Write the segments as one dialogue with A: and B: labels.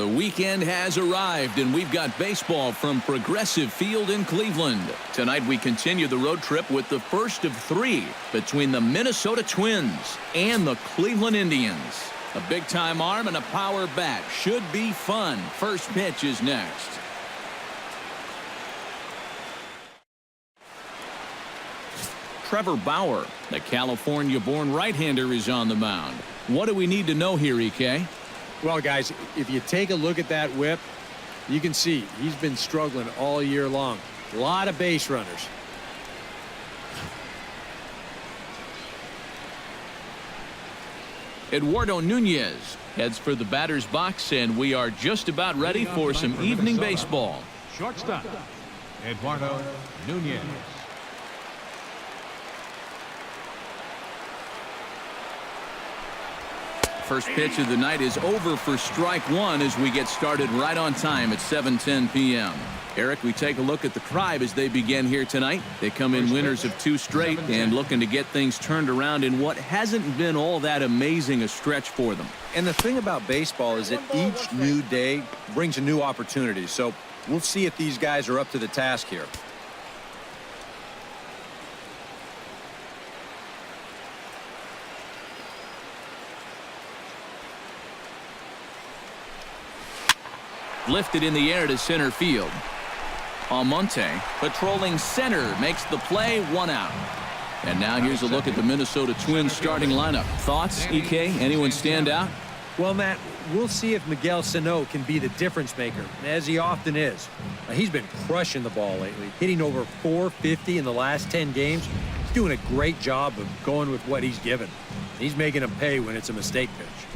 A: The weekend has arrived, and we've got baseball from Progressive Field in Cleveland. Tonight, we continue the road trip with the first of three between the Minnesota Twins and the Cleveland Indians. A big-time arm and a power bat should be fun. First pitch is next. Trevor Bauer, the California-born right-hander, is on the mound. What do we need to know here, EK?
B: Well, guys, if you take a look at that whip, you can see he's been struggling all year long. A lot of base runners.
A: Eduardo Nunez heads for the batter's box, and we are just about ready for some evening baseball.
C: Shortstop, Eduardo Nunez.
A: First pitch of the night is over for strike one as we get started right on time at 7:10 p.m. Eric, we take a look at the Tribe as they begin here tonight. They come in winners of 2 straight and looking to get things turned around in what hasn't been all that amazing a stretch for them.
D: And the thing about baseball is that each new day brings a new opportunity. So we'll see if these guys are up to the task here.
A: Lifted in the air to center field. Almonte patrolling center makes the play, 1 out. And now here's a look at the Minnesota Twins starting lineup. Thoughts, EK? Anyone stand out?
B: Well, Matt, we'll see if Miguel Sano can be the difference maker, as he often is. He's been crushing the ball lately, hitting over .450 in the last 10 games. He's doing a great job of going with what he's given. He's making them pay when it's a mistake pitch.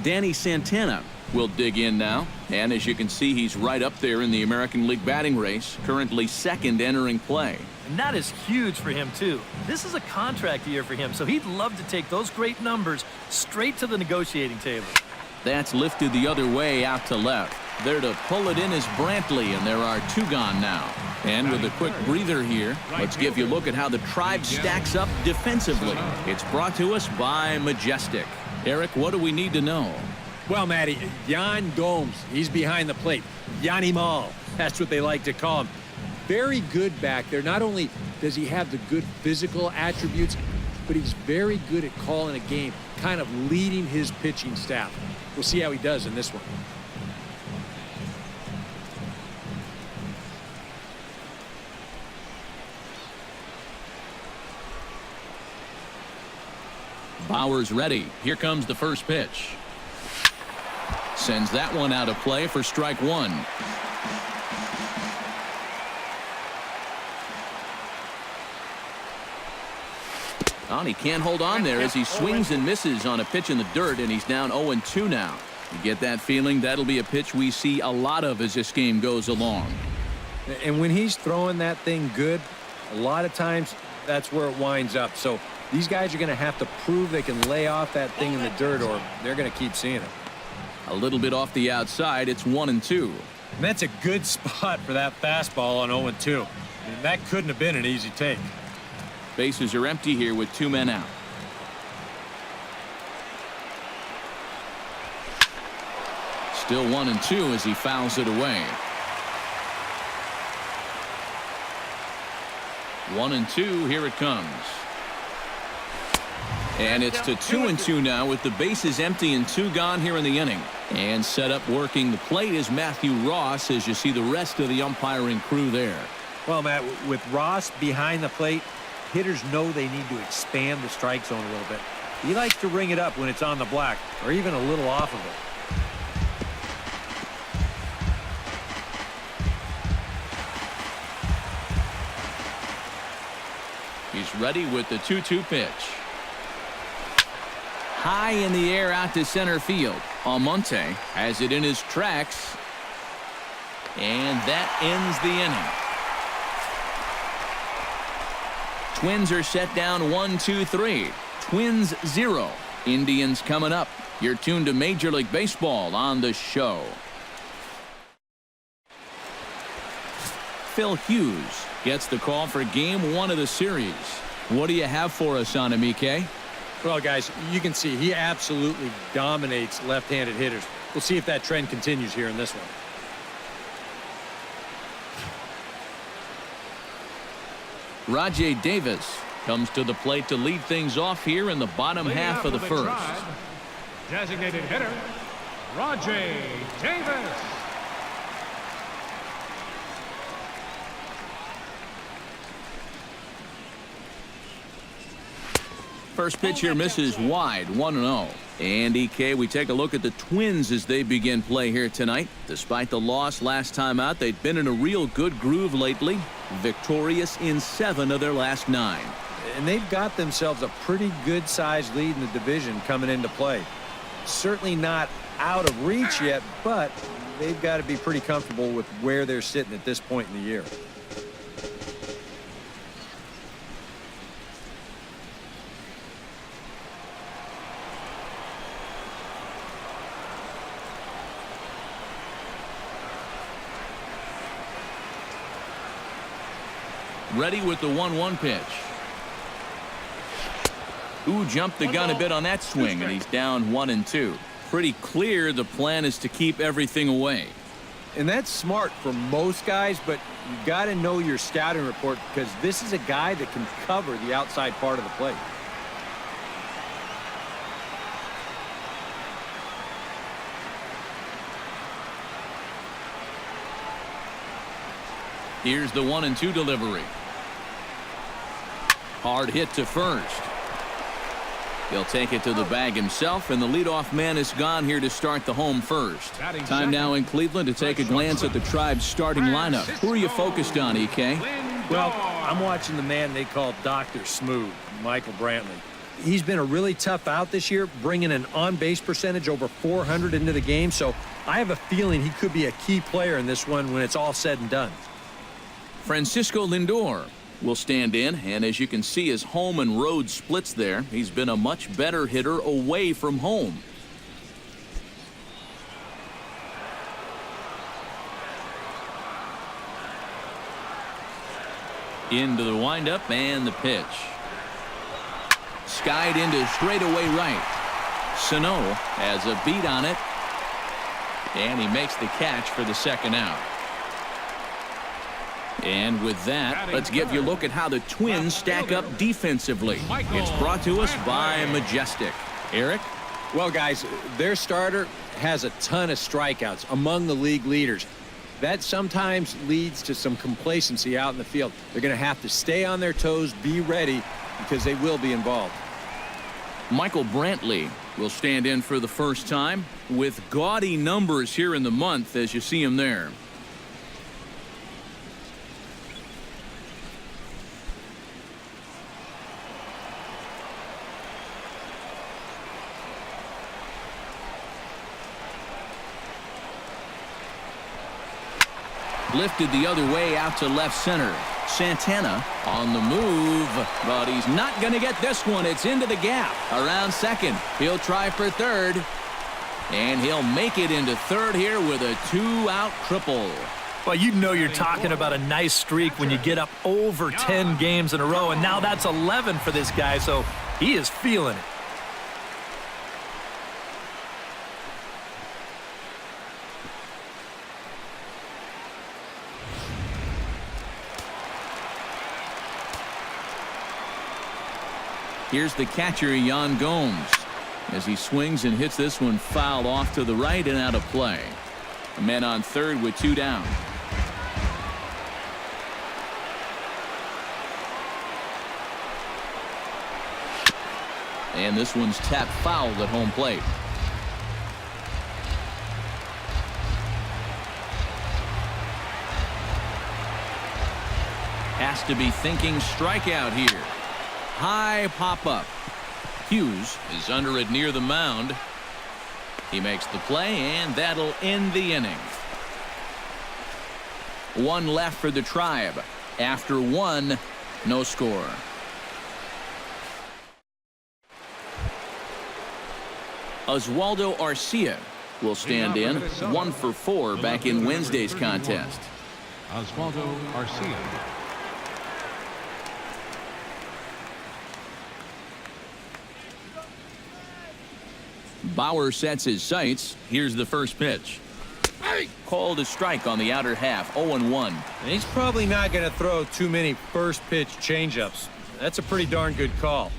A: Danny Santana will dig in now, and as you can see, he's right up there in the American League batting race, currently second entering play.
E: And that is huge for him, too. This is a contract year for him, so he'd love to take those great numbers straight to the negotiating table.
A: That's lifted the other way out to left. There to pull it in is Brantley, and there are 2 gone now. And with a quick breather here, let's give you a look at how the Tribe stacks up defensively. It's brought to us by Majestic. Eric, what do we need to know?
B: Well, Matty, Yan Gomes, he's behind the plate. Yanimal, that's what they like to call him. Very good back there. Not only does he have the good physical attributes, but he's very good at calling a game, kind of leading his pitching staff. We'll see how he does in this one.
A: Bauer's ready. Here comes the first pitch. Sends that one out of play for strike 1. Oh, he can't hold on there as he swings and misses on a pitch in the dirt, and he's down 0-2 now. You get that feeling that'll be a pitch we see a lot of as this game goes along.
B: And when he's throwing that thing good, a lot of times that's where it winds up. So these guys are going to have to prove they can lay off that thing in the dirt, or they're going to keep seeing it.
A: A little bit off the outside. It's 1-2.
B: And that's a good spot for that fastball on 0-2. I mean, that couldn't have been an easy take.
A: Bases are empty here with 2 men out. Still 1-2 as he fouls it away. 1-2. Here it comes. And it's to 2-2 now with the bases empty and 2 gone here in the inning. And set up working the plate is Matthew Ross as you see the rest of the umpiring crew there.
B: Well, Matt, with Ross behind the plate, hitters know they need to expand the strike zone a little bit. He likes to ring it up when it's on the black or even a little off of
A: it. He's ready with the 2-2 pitch. High in the air out to center field. Almonte has it in his tracks. And that ends the inning. Twins are set down 1-2-3. Twins 0. Indians coming up. You're tuned to Major League Baseball on the show. Phil Hughes gets the call for game 1 of the series. What do you have for us on him, EK?
B: Well, guys, you can see he absolutely dominates left-handed hitters. We'll see if that trend continues here in this one.
A: Rajay Davis comes to the plate to lead things off here in the bottom half of the first.
C: Tribe, designated hitter, Rajay Davis.
A: First pitch here misses wide, 1-0. And EK, we take a look at the Twins as they begin play here tonight. Despite the loss last time out, they've been in a real good groove lately. Victorious in 7 of their last 9.
D: And they've got themselves a pretty good-sized lead in the division coming into play. Certainly not out of reach yet, but they've got to be pretty comfortable with where they're sitting at this point in the year.
A: Ready with the 1-1 pitch. Ooh, jumped the gun a bit on that swing, and he's down 1-2. Pretty clear the plan is to keep everything away.
D: And that's smart for most guys, but you got to know your scouting report because this is a guy that can cover the outside part of the plate.
A: Here's the 1-2 delivery. Hard hit to first. He'll take it to the bag himself, and the leadoff man is gone here to start the home first. Time now in Cleveland to take a glance at the Tribe's starting lineup. Who are you focused on, EK?
B: Well, I'm watching the man they call Dr. Smooth, Michael Brantley. He's been a really tough out this year, bringing an on-base percentage over 400 into the game, so I have a feeling he could be a key player in this one when it's all said and done.
A: Francisco Lindor will stand in, and as you can see, his home and road splits there. He's been a much better hitter away from home. Into the windup and the pitch. Skied into straightaway right. Sano has a beat on it, and he makes the catch for the second out. And with that, let's give you a look at how the Twins stack up defensively. It's brought to us by Majestic. Eric?
D: Well, guys, their starter has a ton of strikeouts, among the league leaders. That sometimes leads to some complacency out in the field. They're going to have to stay on their toes, be ready, because they will be involved.
A: Michael Brantley will stand in for the first time with gaudy numbers here in the month as you see him there. Lifted the other way out to left center. Santana on the move, but he's not going to get this one. It's into the gap around second. He'll try for third, and he'll make it into third here with a 2-out triple.
E: Well, you know you're talking about a nice streak when you get up over 10 games in a row, and now that's 11 for this guy, so he is feeling it.
A: Here's the catcher, Yan Gomes, as he swings and hits this one foul off to the right and out of play. A man on third with 2 down. And this one's tapped foul at home plate. Has to be thinking strikeout here. High pop-up. Hughes is under it near the mound. He makes the play, and that'll end the inning. 1 left for the Tribe. After 1, no score. Oswaldo Arcia will stand in, 1 for 4 back in Wednesday's contest.
C: Oswaldo Arcia.
A: Bauer sets his sights. Here's the first pitch. Called a strike on the outer half, 0-1.
D: And he's probably not going to throw too many first pitch changeups. That's a pretty darn good call.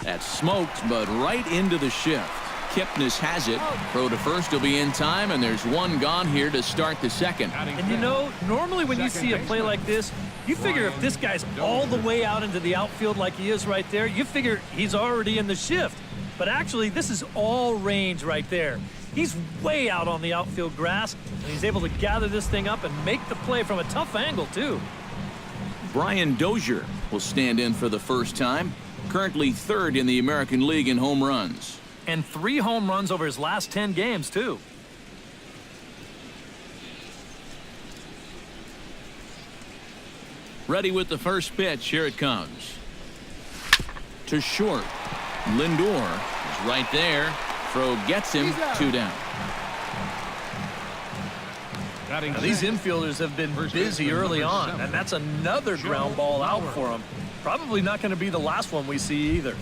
A: That's smoked, but right into the shift. Kipnis has it. Throw to first will be in time, and there's one gone here to start the second.
E: And you know, normally when you see a play like this, you figure if this guy's all the way out into the outfield like he is right there, you figure he's already in the shift. But actually, this is all range right there. He's way out on the outfield grass, and he's able to gather this thing up and make the play from a tough angle, too.
A: Brian Dozier will stand in for the first time. Currently third in the American League in home runs.
E: And 3 home runs over his last 10 games, too.
A: Ready with the first pitch. Here it comes. To short. Lindor is right there. Throw gets him. 2 down.
E: Now, these infielders have been busy early on, and that's another ground ball out for him. Probably not going to be the last one we see either.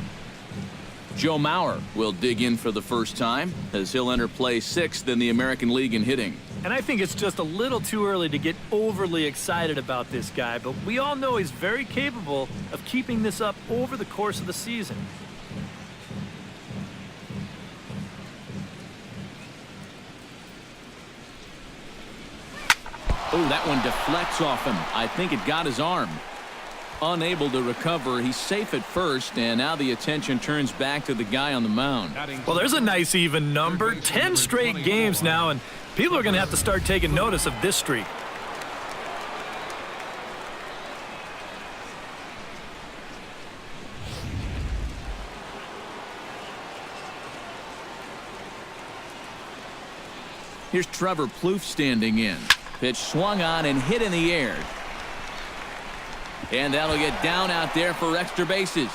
A: Joe Mauer will dig in for the first time as he'll enter play 6th in the American League in hitting.
E: And I think it's just a little too early to get overly excited about this guy, but we all know he's very capable of keeping this up over the course of the season.
A: Oh, that one deflects off him. I think it got his arm. Unable to recover. He's safe at first, and now the attention turns back to the guy on the mound.
E: Well, there's a nice even number. 10 straight games now, and people are going to have to start taking notice of this streak.
A: Here's Trevor Plouffe standing in. Pitch swung on and hit in the air. And that'll get down out there for extra bases.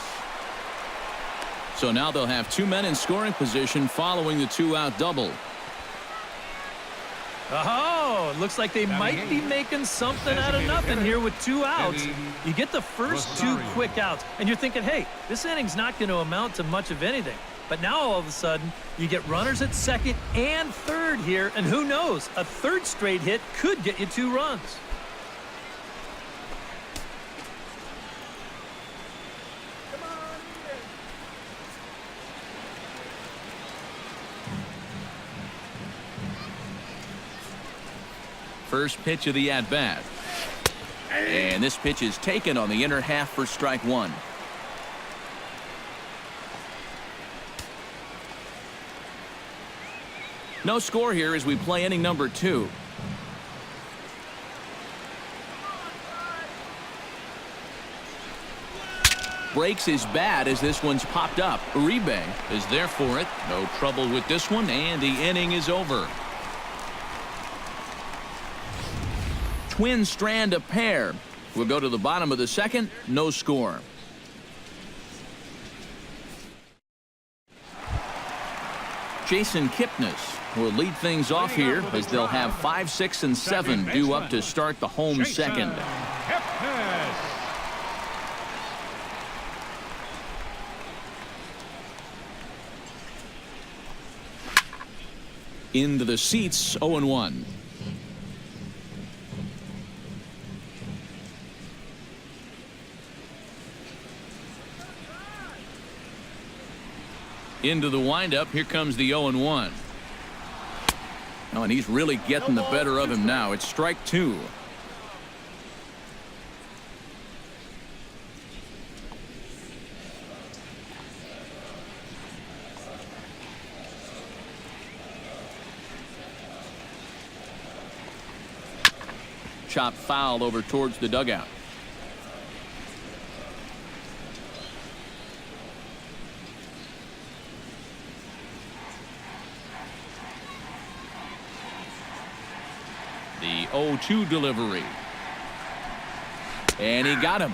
A: So now they'll have 2 men in scoring position following the 2-out double.
E: Oh, it looks like they might be making something out of nothing here with 2 outs. You get the first 2 quick outs, and you're thinking, hey, this inning's not going to amount to much of anything. But now all of a sudden, you get runners at second and third here, and who knows, a third straight hit could get you 2 runs.
A: First pitch of the at-bat. And this pitch is taken on the inner half for strike 1. No score here as we play inning number 2. Breaks his bat as this one's popped up. Uribe is there for it. No trouble with this one, and the inning is over. Twins strand a pair. We'll go to the bottom of the second. No score. Jason Kipnis will lead things off here as they'll have 5, 6, and 7 due up to start the home second. Into the seats, 0-1. Into the windup. Here comes the 0-1. Oh, and he's really getting the better of him now. It's strike 2. Chopped foul over towards the dugout. The 0-2 delivery. And he got him.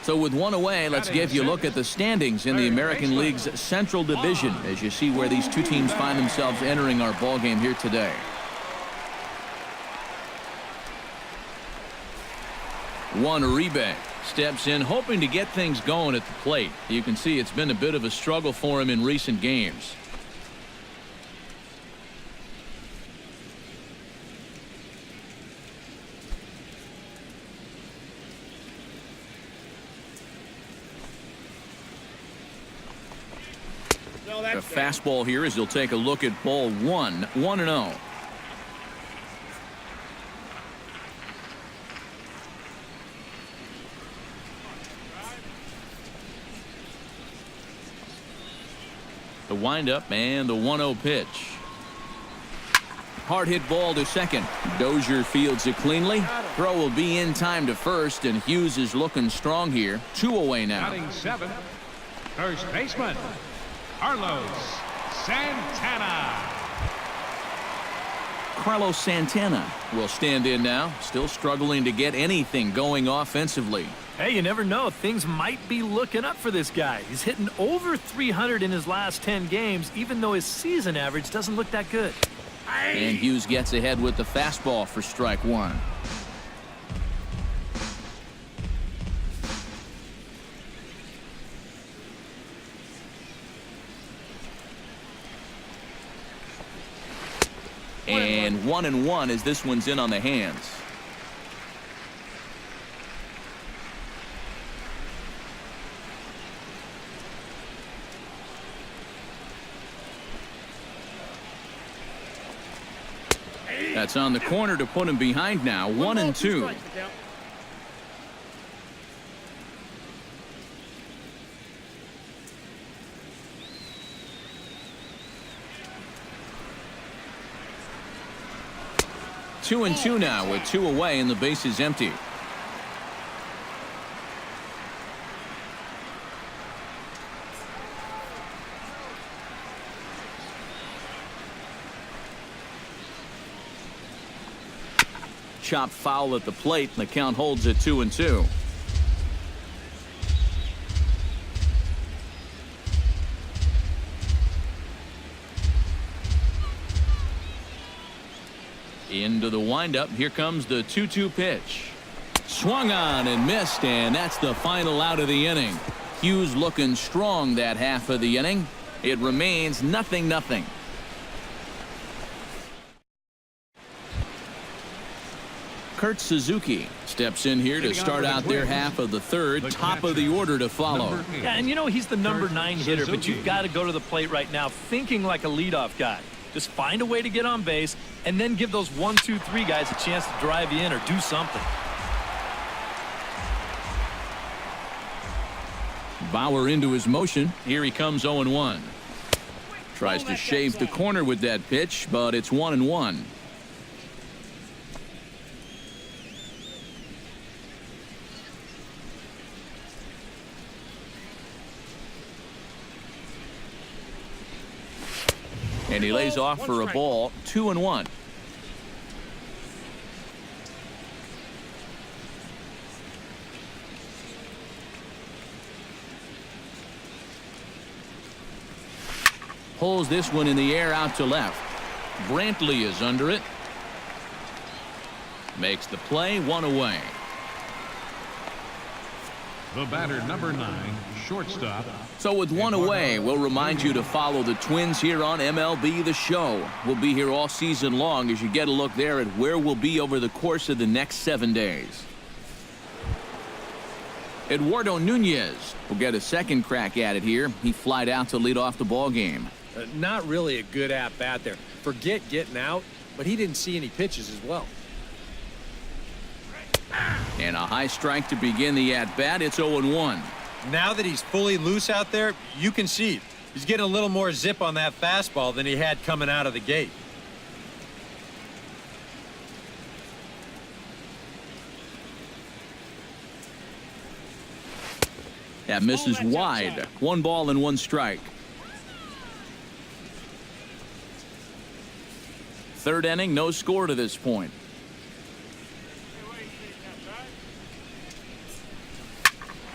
A: So with 1 away, let's give you a look at the standings in the American League's Central Division as you see where these 2 teams find themselves entering our ballgame here today. Juan Uribe steps in hoping to get things going at the plate. You can see it's been a bit of a struggle for him in recent games. The fastball here as he'll take a look at ball 1, 1-0. The windup and the 1-0 pitch. Hard hit ball to second. Dozier fields it cleanly. Throw will be in time to first, and Hughes is looking strong here. 2 away now.
C: Batting 7th, first baseman, Carlos Santana.
A: Carlos Santana will stand in now, still struggling to get anything going offensively.
E: Hey, you never know. Things might be looking up for this guy. He's hitting over 300 in his last 10 games, even though his season average doesn't look that good.
A: And Hughes gets ahead with the fastball for strike 1. And 1-1 as this one's in on the hands. That's on the corner to put him behind now. 1-2. Two and two now with 2 away and the base is empty. Chop foul at the plate, and the count holds at 2-2. Into the windup. Here comes the 2-2 pitch. Swung on and missed, and that's the final out of the inning. Hughes looking strong that half of the inning. It remains 0-0. Kurt Suzuki steps in here to start out their half of the third. Top of the order to follow.
E: Yeah, and you know he's the number 9 hitter, but you've got to go to the plate right now thinking like a leadoff guy. Just find a way to get on base and then give those 1, 2, 3 guys a chance to drive you in or do something.
A: Bauer into his motion. Here he comes 0-1. Tries to shave the corner with that pitch, but it's 1-1. And he lays off for a ball. 2-1. Pulls this one in the air out to left. Brantley is under it. Makes the play. 1 away.
C: The batter, number 9, shortstop.
A: So with 1 away, we'll remind you to follow the Twins here on MLB The Show. We'll be here all season long as you get a look there at where we'll be over the course of the next 7 days. Eduardo Nunez will get a second crack at it here. He flied out to lead off the ball game.
D: Not really a good at-bat there. Forget getting out, but he didn't see any pitches as well.
A: And a high strike to begin the at-bat. It's 0-1.
D: Now that he's fully loose out there, you can see he's getting a little more zip on that fastball than he had coming out of the gate.
A: That misses wide. 1 ball and 1 strike. Third inning, no score to this point.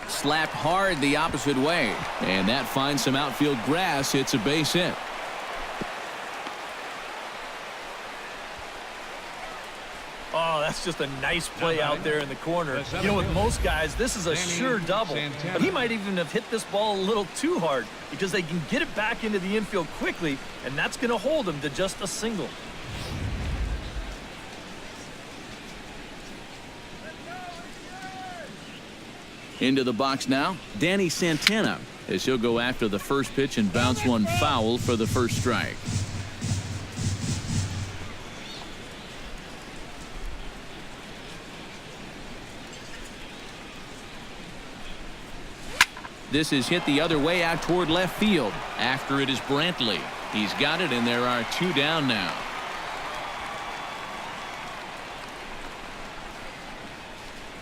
A: Slapped hard the opposite way, and that finds some outfield grass. It's a base hit. .
E: Oh, that's just a nice play out there in the corner. You know, with most guys, this is a sure double. But he might even have hit this ball a little too hard because they can get it back into the infield quickly, and that's going to hold him to just a single.
A: Into the box now, Danny Santana, as he'll go after the first pitch and bounce one foul for the first strike. This is hit the other way out toward left field. After it is Brantley. He's got it, and there are 2 down now.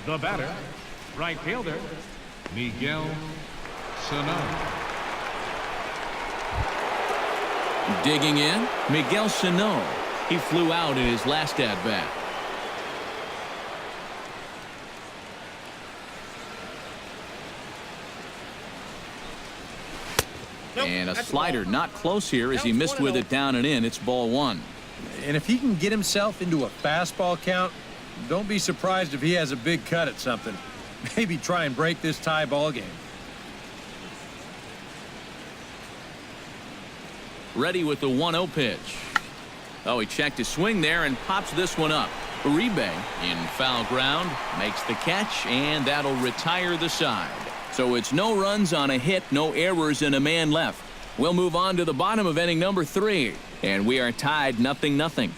C: The batter, right fielder, Miguel Sano.
A: Digging in, Miguel Sano. He flew out in his last at-bat. And a slider not close here as he missed with it down and in. It's ball 1.
D: And if he can get himself into a fastball count, don't be surprised if he has a big cut at something. Maybe try and break this tie ball game.
A: Ready with the 1-0 pitch. Oh, he checked his swing there and pops this one up. Uribe in foul ground makes the catch, and that'll retire the side. So it's no runs on a hit, no errors, and a man left. We'll move on to the bottom of inning number 3, and we are tied 0-0.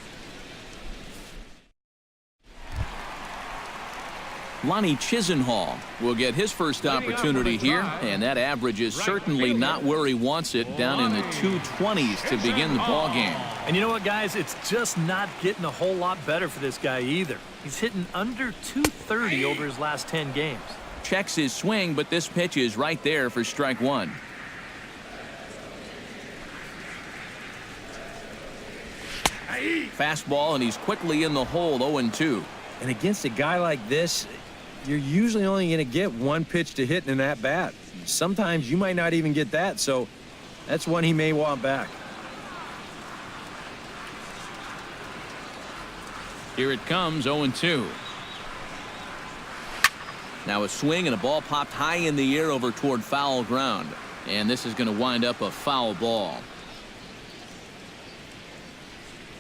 A: Lonnie Chisenhall will get his first opportunity here, and that average is certainly not where he wants it, down in the 220s to begin the ball game.
E: And you know what, guys? It's just not getting a whole lot better for this guy either. He's hitting under 230 over his last 10 games.
A: Checks his swing, but this pitch is right there for strike 1. Fastball, and he's quickly in the hole, 0-2.
D: And against a guy like this, you're usually only going to get one pitch to hit in an at-bat. Sometimes you might not even get that, so that's one he may want back.
A: Here it comes, 0-2. Now a swing and a ball popped high in the air over toward foul ground. And this is going to wind up a foul ball.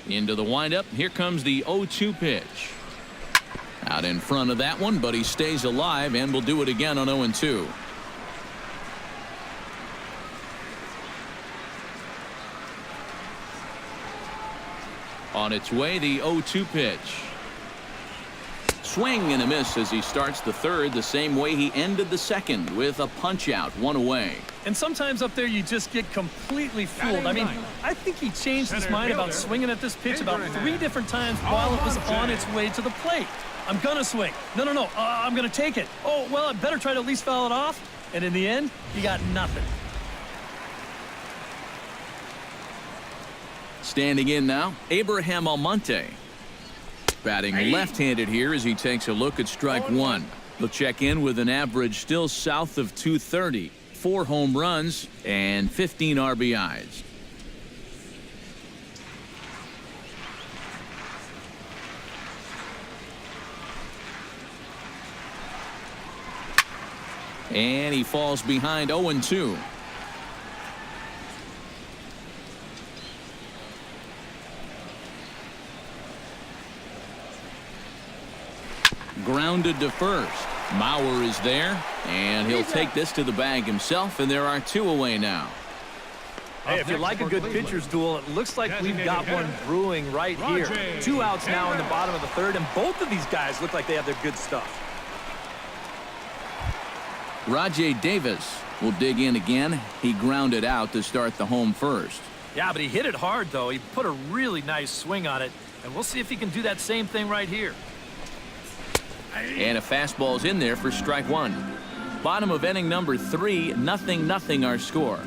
A: Into the windup. Here comes the 0-2 pitch. Out in front of that one, but he stays alive and will do it again on 0-2. On its way, the 0-2 pitch. Swing and a miss as he starts the third the same way he ended the second, with a punch out, 1 away.
E: And sometimes up there you just get completely fooled. I mean, I think he changed his mind about swinging at this pitch about 3 different times while it was on its way to the plate. I'm gonna swing. No. I'm gonna take it. Oh, well, I better try to at least foul it off. And in the end, he got nothing.
A: Standing in now, Abraham Almonte. Batting left-handed here as he takes a look at strike 1. He'll check in with an average still south of 230, 4 home runs, and 15 RBIs. And he falls behind 0-2. Grounded to first. Mauer is there, and he'll take this to the bag himself, and there are 2 away now.
E: Hey, if you like a good pitcher's duel, it looks like we've got one brewing right here. 2 outs now in the bottom of the third, and both of these guys look like they have their good stuff.
A: Rajay Davis will dig in again. He grounded out to start the home first.
E: Yeah, but he hit it hard, though. He put a really nice swing on it, and we'll see if he can do that same thing right here.
A: And a fastball's in there for strike 1. Bottom of inning number 3, 0-0 our score.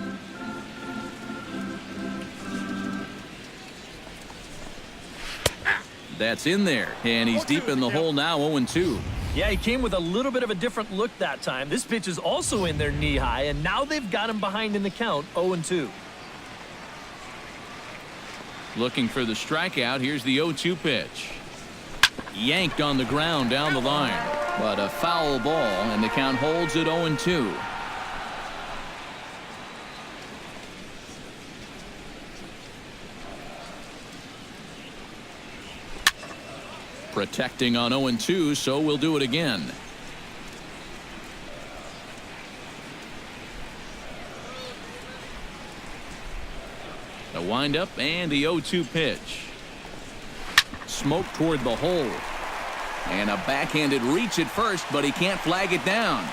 A: That's in there, and he's deep in the hole now, 0-2.
E: Yeah, he came with a little bit of a different look that time. This pitch is also in there knee-high, and now they've got him behind in the count, 0-2.
A: Looking for the strikeout. Here's the 0-2 pitch. Yanked on the ground down the line. But a foul ball, and the count holds at 0-2. Protecting on 0-2, so we'll do it again. The windup and the 0-2 pitch. Smoke toward the hole. And a backhanded reach at first, but he can't flag it down.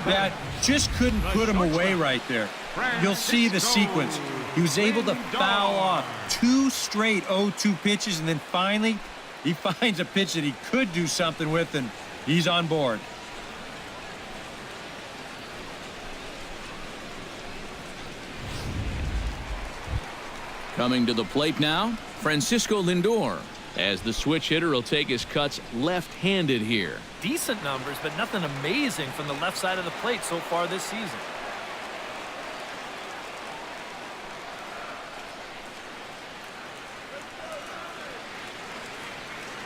B: That just couldn't put him away right there. You'll see the sequence. He was able to foul off 2 straight 0-2 pitches, and then finally he finds a pitch that he could do something with, and he's on board.
A: Coming to the plate now, Francisco Lindor, as the switch hitter will take his cuts left-handed here.
E: Decent numbers, but nothing amazing from the left side of the plate so far this season.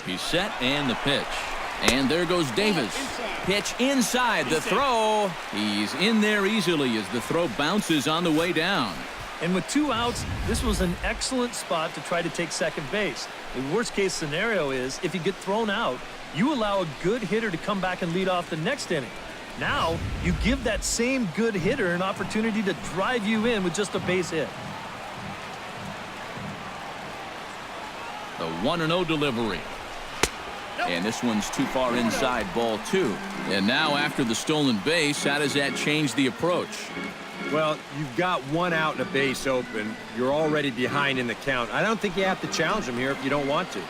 A: He's set, and the pitch. And there goes Davis. Pitch inside, the throw. He's in there easily as the throw bounces on the way down.
E: And with 2 outs, this was an excellent spot to try to take second base. The worst case scenario is if you get thrown out, you allow a good hitter to come back and lead off the next inning. Now you give that same good hitter an opportunity to drive you in with just a base hit.
A: The 1-0 delivery. And this one's too far inside, ball 2. And now after the stolen base, how does that change the approach?
B: Well, you've got 1 out and a base open. You're already behind in the count. I don't think you have to challenge him here if you don't want to.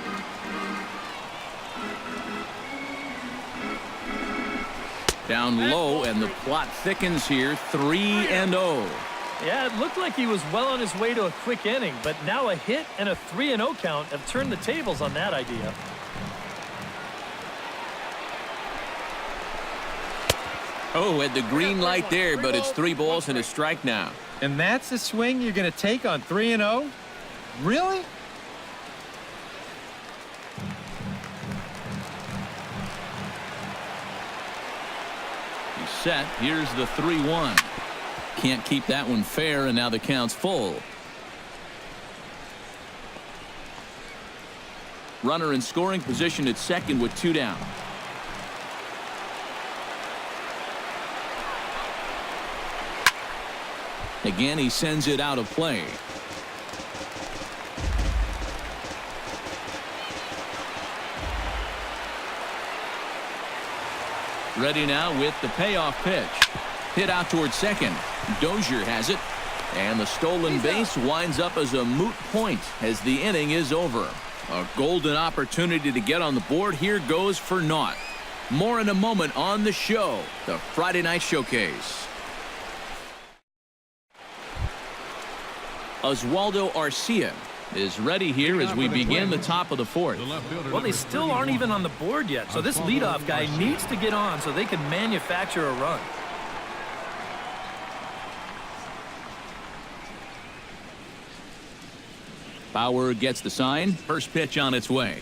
A: Down low, and the plot thickens here, 3-0.
E: Yeah, it looked like he was well on his way to a quick inning, but now a hit and a 3-0 count have turned the tables on that idea.
A: Oh, at the green light there, but it's 3 balls and a strike now.
B: And that's the swing you're going to take on 3-0? Really?
A: He's set. Here's the 3-1. Can't keep that one fair, and now the count's full. Runner in scoring position at second with 2 down. Again, he sends it out of play. Ready now with the payoff pitch. Hit out towards second. Dozier has it. And the stolen base winds up as a moot point as the inning is over. A golden opportunity to get on the board here goes for naught. More in a moment on the show, the Friday Night Showcase. Oswaldo Arcia is ready here as we begin the top of the 4th.
E: Well, they still aren't even on the board yet, so this leadoff guy needs to get on so they can manufacture a run.
A: Bauer gets the sign. First pitch on its way.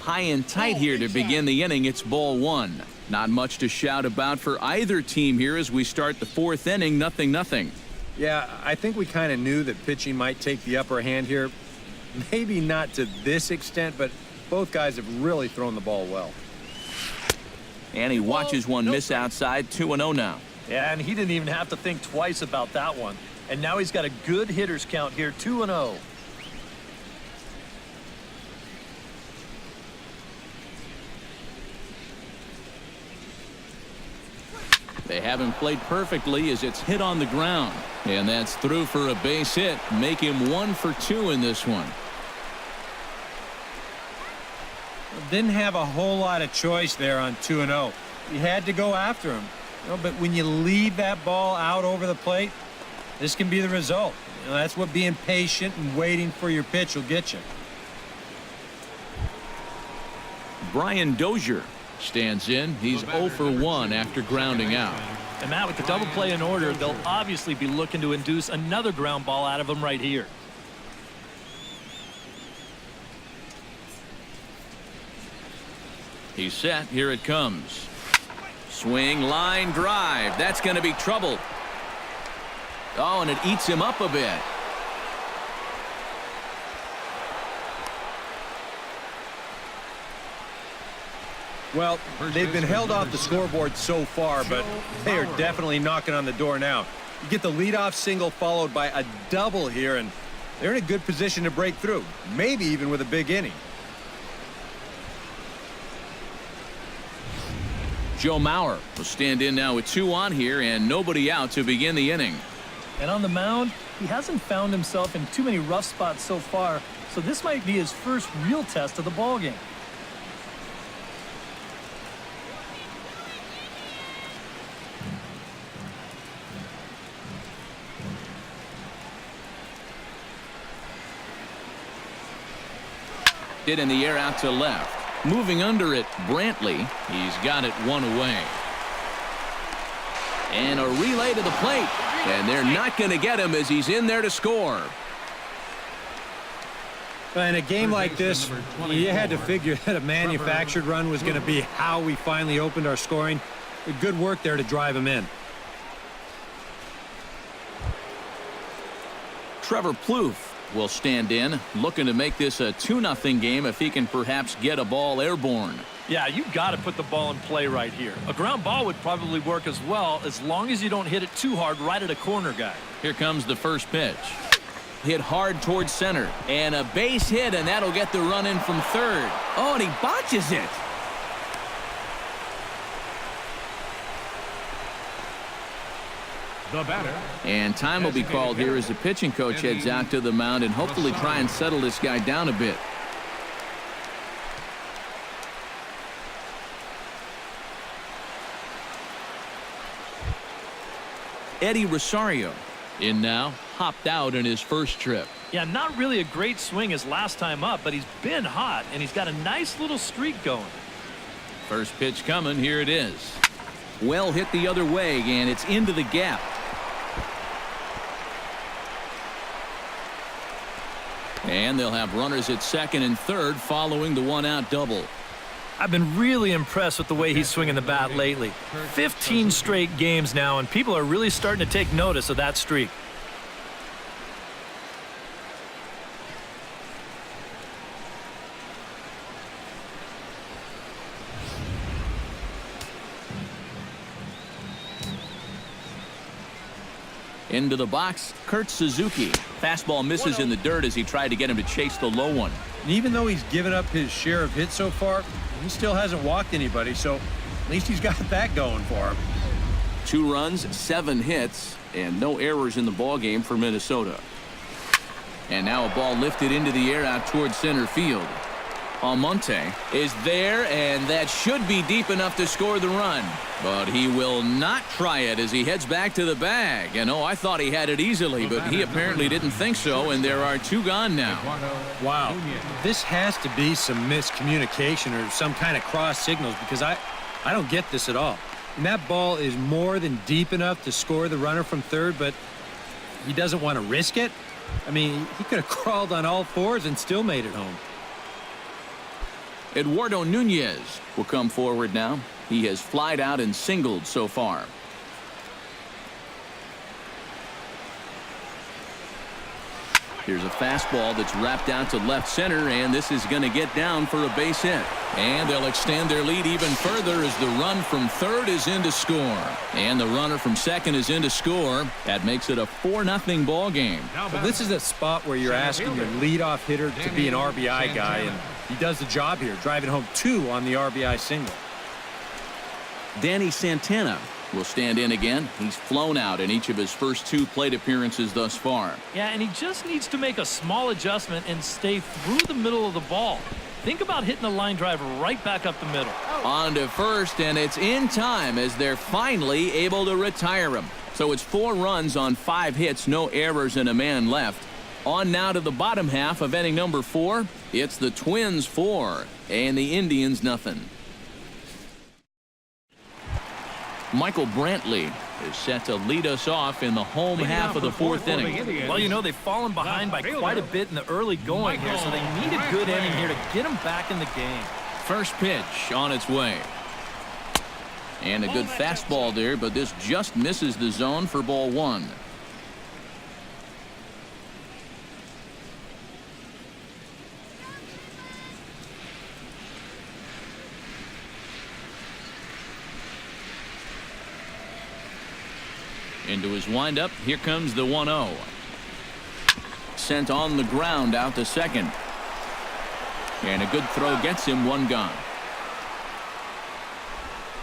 A: High and tight here to begin the inning. It's ball 1. Not much to shout about for either team here as we start the 4th inning. 0-0.
B: Yeah, I think we kind of knew that pitching might take the upper hand here. Maybe not to this extent, but both guys have really thrown the ball well.
A: And he watches one miss outside. 2-0 now.
E: Yeah, and he didn't even have to think twice about that one. And now he's got a good hitters count here, 2-0.
A: They haven't played perfectly as it's hit on the ground. And that's through for a base hit. Make him 1 for 2 in this one.
B: Didn't have a whole lot of choice there on 2-0. You had to go after him. But when you leave that ball out over the plate, this can be the result. That's what being patient and waiting for your pitch will get you.
A: Brian Dozier stands in. He's 0 for 1 after grounding out.
E: And Matt, with the double play in order, they'll obviously be looking to induce another ground ball out of him right here.
A: He's set. Here it comes. Swing, line, drive. That's going to be trouble. Oh, and it eats him up a bit.
D: Well, they've been held off the scoreboard so far, but they are definitely knocking on the door now. You get the leadoff single followed by a double here, and they're in a good position to break through, maybe even with a big inning.
A: Joe Mauer will stand in now with 2 on here and nobody out to begin the inning.
E: And on the mound, he hasn't found himself in too many rough spots so far, so this might be his first real test of the ballgame.
A: Hit in the air out to left. Moving under it, Brantley. He's got it 1 away. And a relay to the plate. And they're not going to get him as he's in there to score.
D: In a game like this, you had to figure that a manufactured run was going to be how we finally opened our scoring. Good work there to drive him in.
A: Trevor Plouffe will stand in, looking to make this a 2-0 game if he can perhaps get a ball airborne.
E: Yeah, you got to put the ball in play right here. A ground ball would probably work as well, as long as you don't hit it too hard right at a corner guy.
A: Here comes the first pitch. Hit hard towards center. And a base hit, and that'll get the run in from third. Oh, and he botches it.
C: The batter.
A: And time will be called here as the pitching coach heads out to the mound and hopefully try and settle this guy down a bit. Eddie Rosario in now, hopped out in his first trip.
E: Yeah, not really a great swing his last time up, but he's been hot, and he's got a nice little streak going.
A: First pitch coming, here it is. Well hit the other way, and it's into the gap. And they'll have runners at second and third following the 1-out double.
E: I've been really impressed with the way he's swinging the bat lately. 15 straight games now, and people are really starting to take notice of that streak.
A: Into the box, Kurt Suzuki. Fastball misses in the dirt as he tried to get him to chase the low one.
D: And even though he's given up his share of hits so far, he still hasn't walked anybody, so at least he's got that going for him.
A: 2 runs, 7 hits, and no errors in the ballgame for Minnesota. And now a ball lifted into the air out towards center field. Almonte is there, and that should be deep enough to score the run. But he will not try it as he heads back to the bag. And I thought he had it easily, but he apparently didn't think so, and there are 2 gone now.
D: Wow. This has to be some miscommunication or some kind of cross signals, because I don't get this at all. And that ball is more than deep enough to score the runner from third, but he doesn't want to risk it. I mean, he could have crawled on all 4s and still made it home.
A: Eduardo Nunez will come forward now. He has flied out and singled so far. Here's a fastball that's wrapped out to left center, and this is going to get down for a base hit. And they'll extend their lead even further as the run from third is in to score. And the runner from second is in to score. That makes it a 4-0 ball game.
D: Well, this is a spot where you're asking your leadoff hitter to be an RBI guy, and he does the job here, driving home 2 on the RBI single.
A: Danny Santana will stand in again. He's flown out in each of his first 2 plate appearances thus far.
E: Yeah, and he just needs to make a small adjustment and stay through the middle of the ball. Think about hitting a line drive right back up the middle.
A: On to first, and it's in time as they're finally able to retire him. So it's 4 runs on 5 hits, no errors, and a man left. On now to the bottom half of inning number 4. It's the Twins 4 and the Indians nothing. Michael Brantley is set to lead us off in the home half of the 4th inning.
E: Well, they've fallen behind by quite a bit in the early going here, so they need a good inning here to get them back in the game.
A: first pitch on its way. And a good fastball there, but this just misses the zone for ball one. Into his windup, here comes the 1-0. Sent on the ground out to second. And a good throw gets him one gone.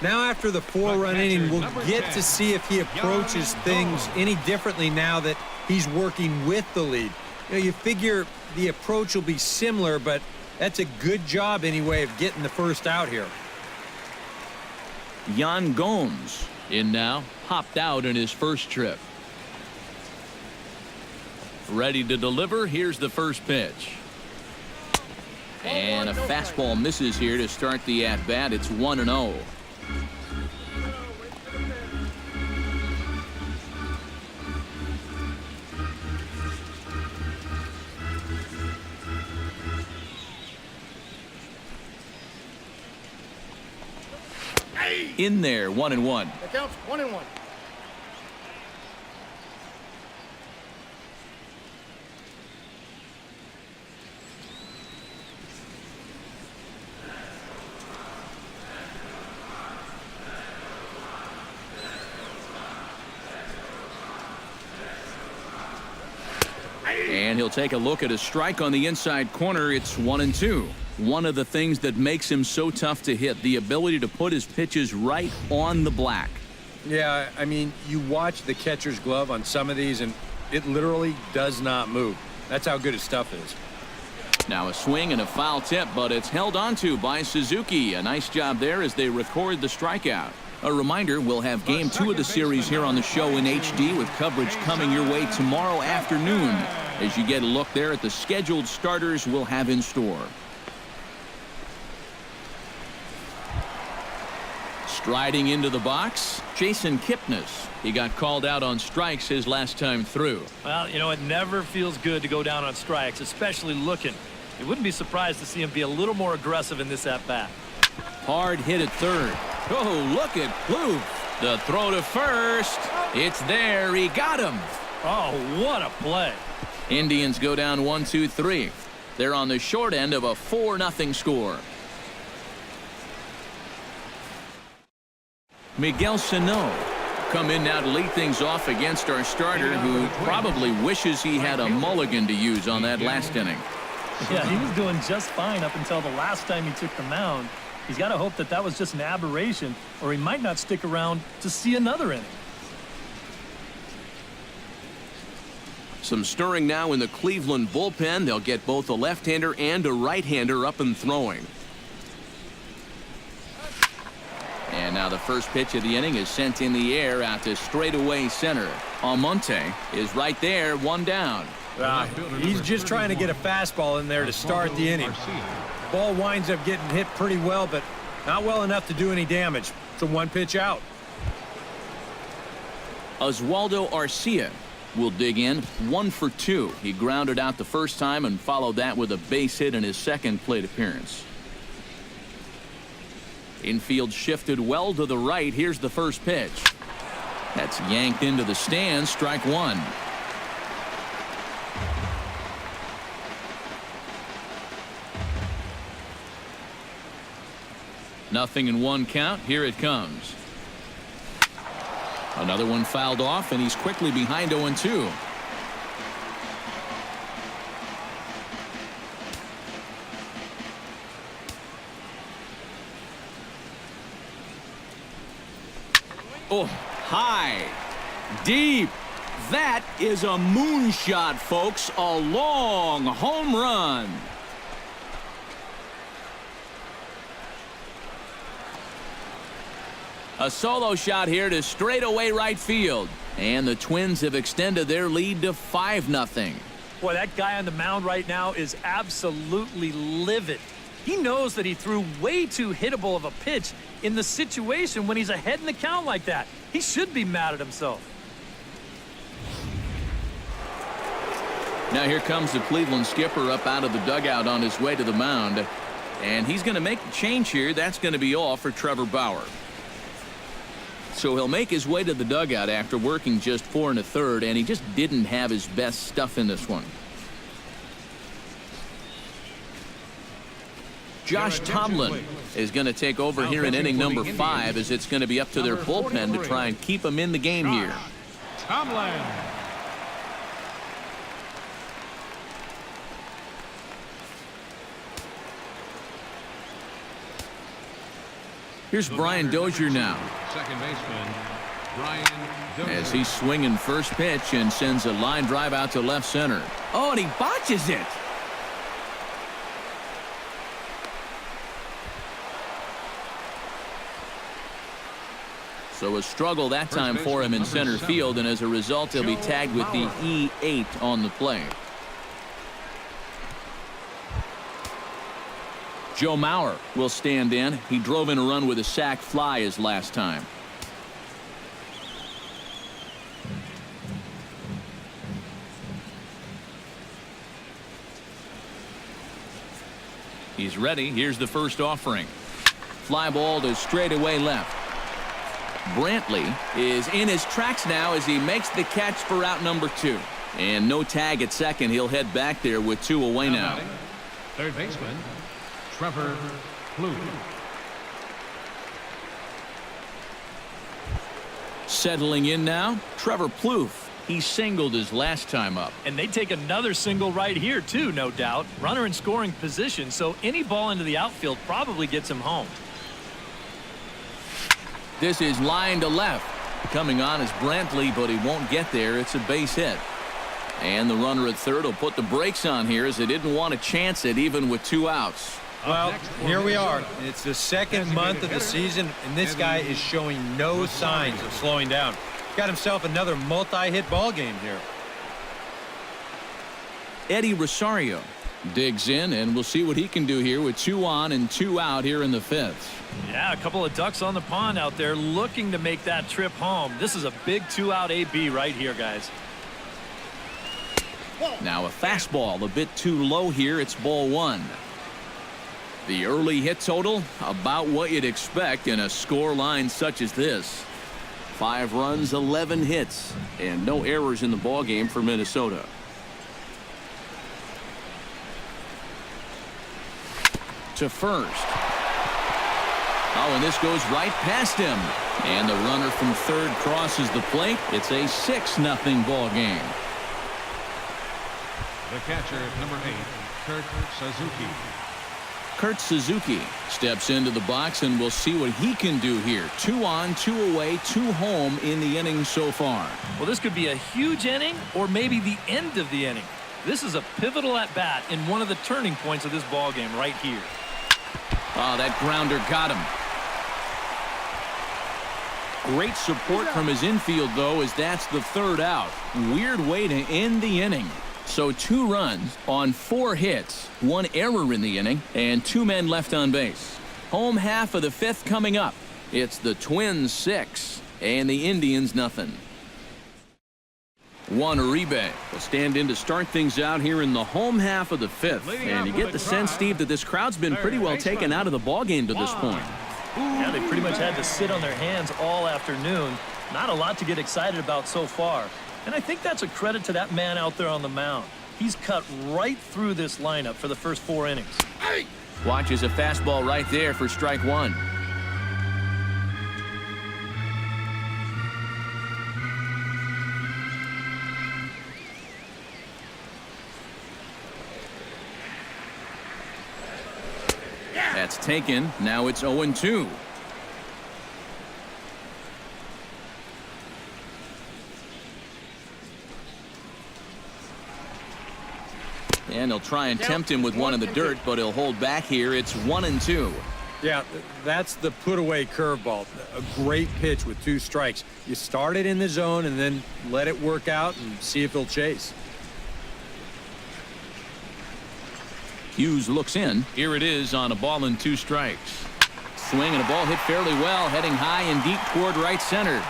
D: Now after the 4-run inning, we'll get to see if he approaches things any differently now that he's working with the lead. You know, you figure the approach will be similar, but that's a good job anyway of getting the first out here.
A: Yan Gomes in now, hopped out in his first trip. Ready to deliver. Here's the first pitch. And a fastball misses here to start the at-bat. It's 1-0. In there, 1-1.
F: That counts 1-1.
A: And he'll take a look at a strike on the inside corner. It's 1-2. One of the things that makes him so tough to hit, the ability to put his pitches right on the black.
D: Yeah, I mean, you watch the catcher's glove on some of these, and it literally does not move. That's how good his stuff is.
A: Now a swing and a foul tip, but it's held onto by Suzuki. A nice job there as they record the strikeout. A reminder, we'll have Game 2 of the series here on the show in HD with coverage coming your way tomorrow afternoon as you get a look there at the scheduled starters we'll have in store. Striding into the box, Jason Kipnis. He got called out on strikes his last time through.
E: Well, you know, it never feels good to go down on strikes, especially looking. You wouldn't be surprised to see him be a little more aggressive in this at-bat.
A: Hard hit at third. Oh, look at Plouffe. The throw to first. It's there. He got him.
E: Oh, what a play.
A: Indians go down 1-2-3. They're on the short end of a 4-0 score. Miguel Sano come in now to lead things off against our starter, who probably wishes he had a mulligan to use on that last inning.
E: Yeah, he was doing just fine up until the last time he took the mound. He's got to hope that that was just an aberration, or he might not stick around to see another inning.
A: Some stirring now in the Cleveland bullpen. They'll get both a left-hander and a right-hander up and throwing. And now the first pitch of the inning is sent in the air out to straightaway center. Almonte is right there, one down.
D: He's just trying to get a fastball in there to start the inning. Ball winds up getting hit pretty well, but not well enough to do any damage. It's a one pitch out.
A: Oswaldo Arcia will dig in, 1 for 2. He grounded out the first time and followed that with a base hit in his second plate appearance. Infield shifted well to the right. Here's the first pitch. That's yanked into the stands. Strike one. Nothing in one count. Here it comes. Another one fouled off, and he's quickly behind 0-2. Oh, high, deep. That is a moonshot, folks. A long home run. A solo shot here to straightaway right field. And the Twins have extended their lead to 5-0.
E: Boy, that guy on the mound right now is absolutely livid. He knows that he threw way too hittable of a pitch in the situation when he's ahead in the count like that. He should be mad at himself. Now
A: here comes the Cleveland skipper up out of the dugout on his way to the mound. And he's going to make a change here. That's going to be all for Trevor Bauer. So he'll make his way to the dugout after working just 4 1/3, and he just didn't have his best stuff in this one. Josh Tomlin is going to take over here in inning number 5, as it's going to be up to their bullpen to try and keep him in the game here.
C: Tomlin.
A: Here's Brian Dozier now.
C: Second baseman, Brian Dozier.
A: As he's swinging first pitch and sends a line drive out to left center. Oh, and he botches it. So a struggle that time for him in center field, and as a result, he'll be tagged with the E8 on the play. Joe Mauer will stand in. He drove in a run with a sac fly his last time. He's ready. Here's the first offering. Fly ball to straightaway left. Brantley is in his tracks now as he makes the catch for out number 2. And no tag at second. He'll head back there with 2 away now.
C: Third baseman, Trevor Plouffe.
A: Settling in now, Trevor Plouffe. He singled his last time up.
E: And they take another single right here, too, no doubt. Runner in scoring position, so any ball into the outfield probably gets him home.
A: This is line to left. Coming on is Brantley, but he won't get there. It's a base hit. And the runner at third will put the brakes on here, as they didn't want to chance it even with 2 outs.
D: Well, here we are. It's the second month of the season, and this guy is showing no signs of slowing down. Got himself another multi-hit ball game here.
A: Eddie Rosario digs in, and we'll see what he can do here with 2 on and 2 out here in the 5th.
E: Yeah, a couple of ducks on the pond out there looking to make that trip home. This is a big 2-out AB right here, guys.
A: Now a fastball a bit too low here. It's ball 1. The early hit total, about what you'd expect in a score line such as this. 5 runs, 11 hits, and no errors in the ball game for Minnesota. To first. Oh, and this goes right past him. And the runner from third crosses the plate. It's a 6-0 ball game.
C: The catcher, number 8, Kurt Suzuki.
A: Kurt Suzuki steps into the box, and we'll see what he can do here. 2 on, 2 away, 2 home in the inning so far.
E: Well, this could be a huge inning or maybe the end of the inning. This is a pivotal at bat in one of the turning points of this ball game right here.
A: Oh, that grounder got him. Great support from his infield, though, as that's the 3rd out. Weird way to end the inning. So 2 runs on 4 hits, 1 error in the inning, and 2 men left on base. Home half of the 5th coming up. It's the Twins 6 and the Indians nothing. Juan Uribe will stand in to start things out here in the home half of the 5th. And you get the sense, Steve, that this crowd's been pretty well taken out of the ballgame to this point.
E: Yeah, they pretty much had to sit on their hands all afternoon. Not a lot to get excited about so far. And I think that's a credit to that man out there on the mound. He's cut right through this lineup for the first 4 innings.
A: Watches a fastball right there for strike 1. That's taken. Now it's 0-2. And he'll try and tempt him with one in the dirt, but he'll hold back here. It's 1-2.
D: Yeah, that's the put-away curveball. A great pitch with 2 strikes. You start it in the zone and then let it work out and see if he'll chase.
A: Hughes looks in. Here it is on a ball and 2 strikes. Swing and a ball hit fairly well, heading high and deep toward right center.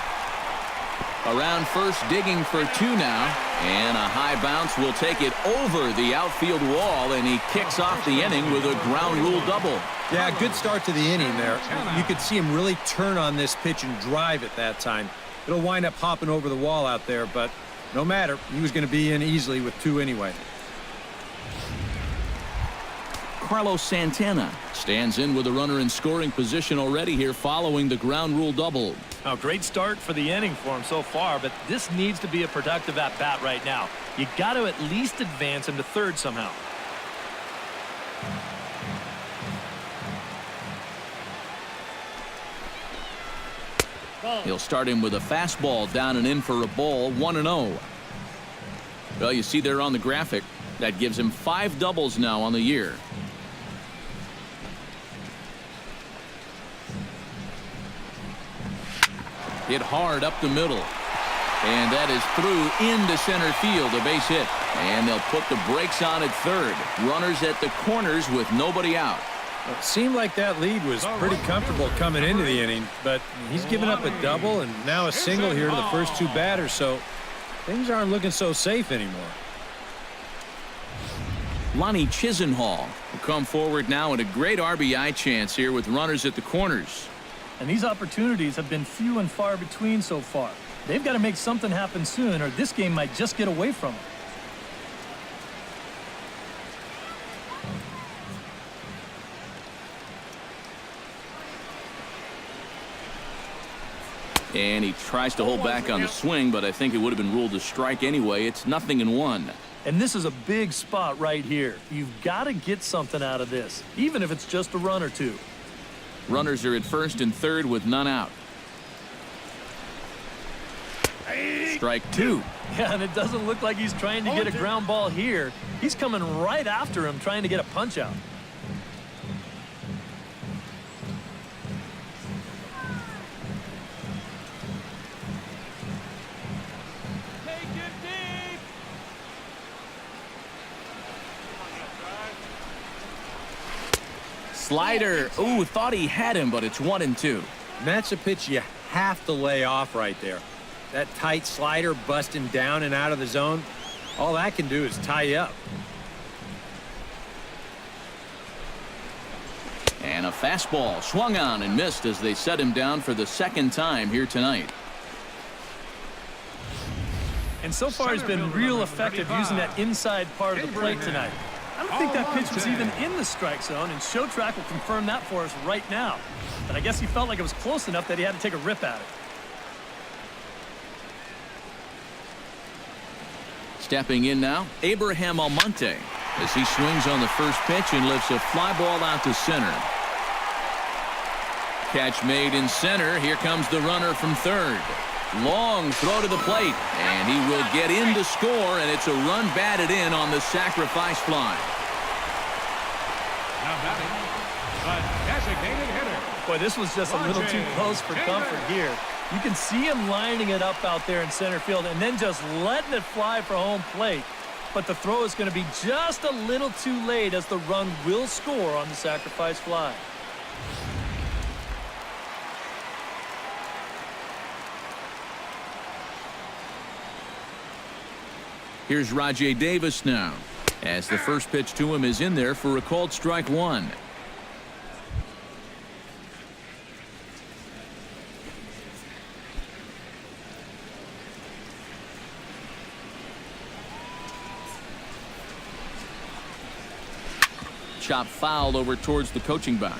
A: Around first, digging for 2 now, And a high bounce will take it over the outfield wall, and he kicks off the inning with a ground rule double.
D: Yeah, good start to the inning there. You could see him really turn on this pitch and drive at that time. It'll wind up hopping over the wall out there, but no matter. He was going to be in easily with 2 anyway.
A: Carlos Santana stands in with a runner in scoring position already here following the ground rule double.
E: Oh, great start for the inning for him so far, but this needs to be a productive at-bat right now. You got to at least advance him to third somehow.
A: He'll start him with a fastball down and in for a ball, 1-0. Well, you see there on the graphic, that gives him 5 doubles now on the year. Hit hard up the middle. And that is through into center field, a base hit. And they'll put the brakes on at third. Runners at the corners with nobody out.
D: It seemed like that lead was pretty comfortable coming into the inning, but he's given up a double and now a single here to the first 2 batters, so things aren't looking so safe anymore.
A: Lonnie Chisenhall will come forward now in a great RBI chance here with runners at the corners.
E: And these opportunities have been few and far between so far. They've got to make something happen soon, or this game might just get away from them.
A: And he tries to hold back on the swing, but I think it would have been ruled a strike anyway. It's 0-1.
E: And this is a big spot right here. You've got to get something out of this, even if it's just a run or 2.
A: Runners are at first and third with none out. Strike 2.
E: Yeah, and it doesn't look like he's trying to get a ground ball here. He's coming right after him, trying to get a punch out.
A: Slider. Ooh, thought he had him, but it's 1-2.
D: And that's a pitch you have to lay off right there. That tight slider busting down and out of the zone, all that can do is tie you up.
A: And a fastball swung on and missed as they set him down for the 2nd time here tonight.
E: And so far he's been real effective using that inside part of the plate tonight. I don't think that pitch was even in the strike zone, and Show Track will confirm that for us right now. But I guess he felt like it was close enough that he had to take a rip at it.
A: Stepping in now, Abraham Almonte, as he swings on the first pitch and lifts a fly ball out to center. Catch made in center. Here comes the runner from third. Long throw to the plate, and he will get in to score, and it's a run batted in on the sacrifice fly.
C: Now batting, the designated hitter.
E: Boy, this was just a little too close for comfort here. You can see him lining it up out there in center field and then just letting it fly for home plate. But the throw is going to be just a little too late as the run will score on the sacrifice fly.
A: Here's Rajay Davis now, as the first pitch to him is in there for a called strike 1. Chop foul over towards the coaching box.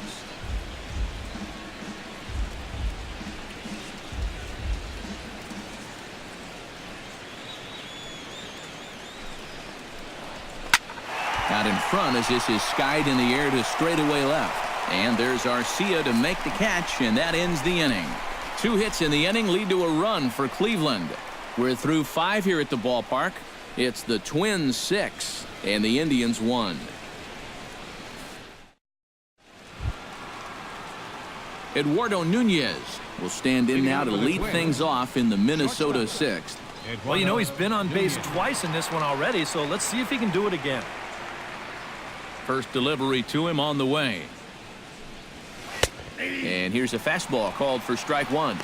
A: Out in front as this is skied in the air to straightaway left. And there's Arcia to make the catch, and that ends the inning. 2 hits in the inning lead to a run for Cleveland. We're through 5 here at the ballpark. It's the Twins 6 and the Indians 1. Eduardo Nunez will stand in now to lead things off in the Minnesota 6th.
E: Well, you know, he's been on base twice in this one already, so let's see if he can do it again.
A: First delivery to him on the way. And here's a fastball called for strike 1.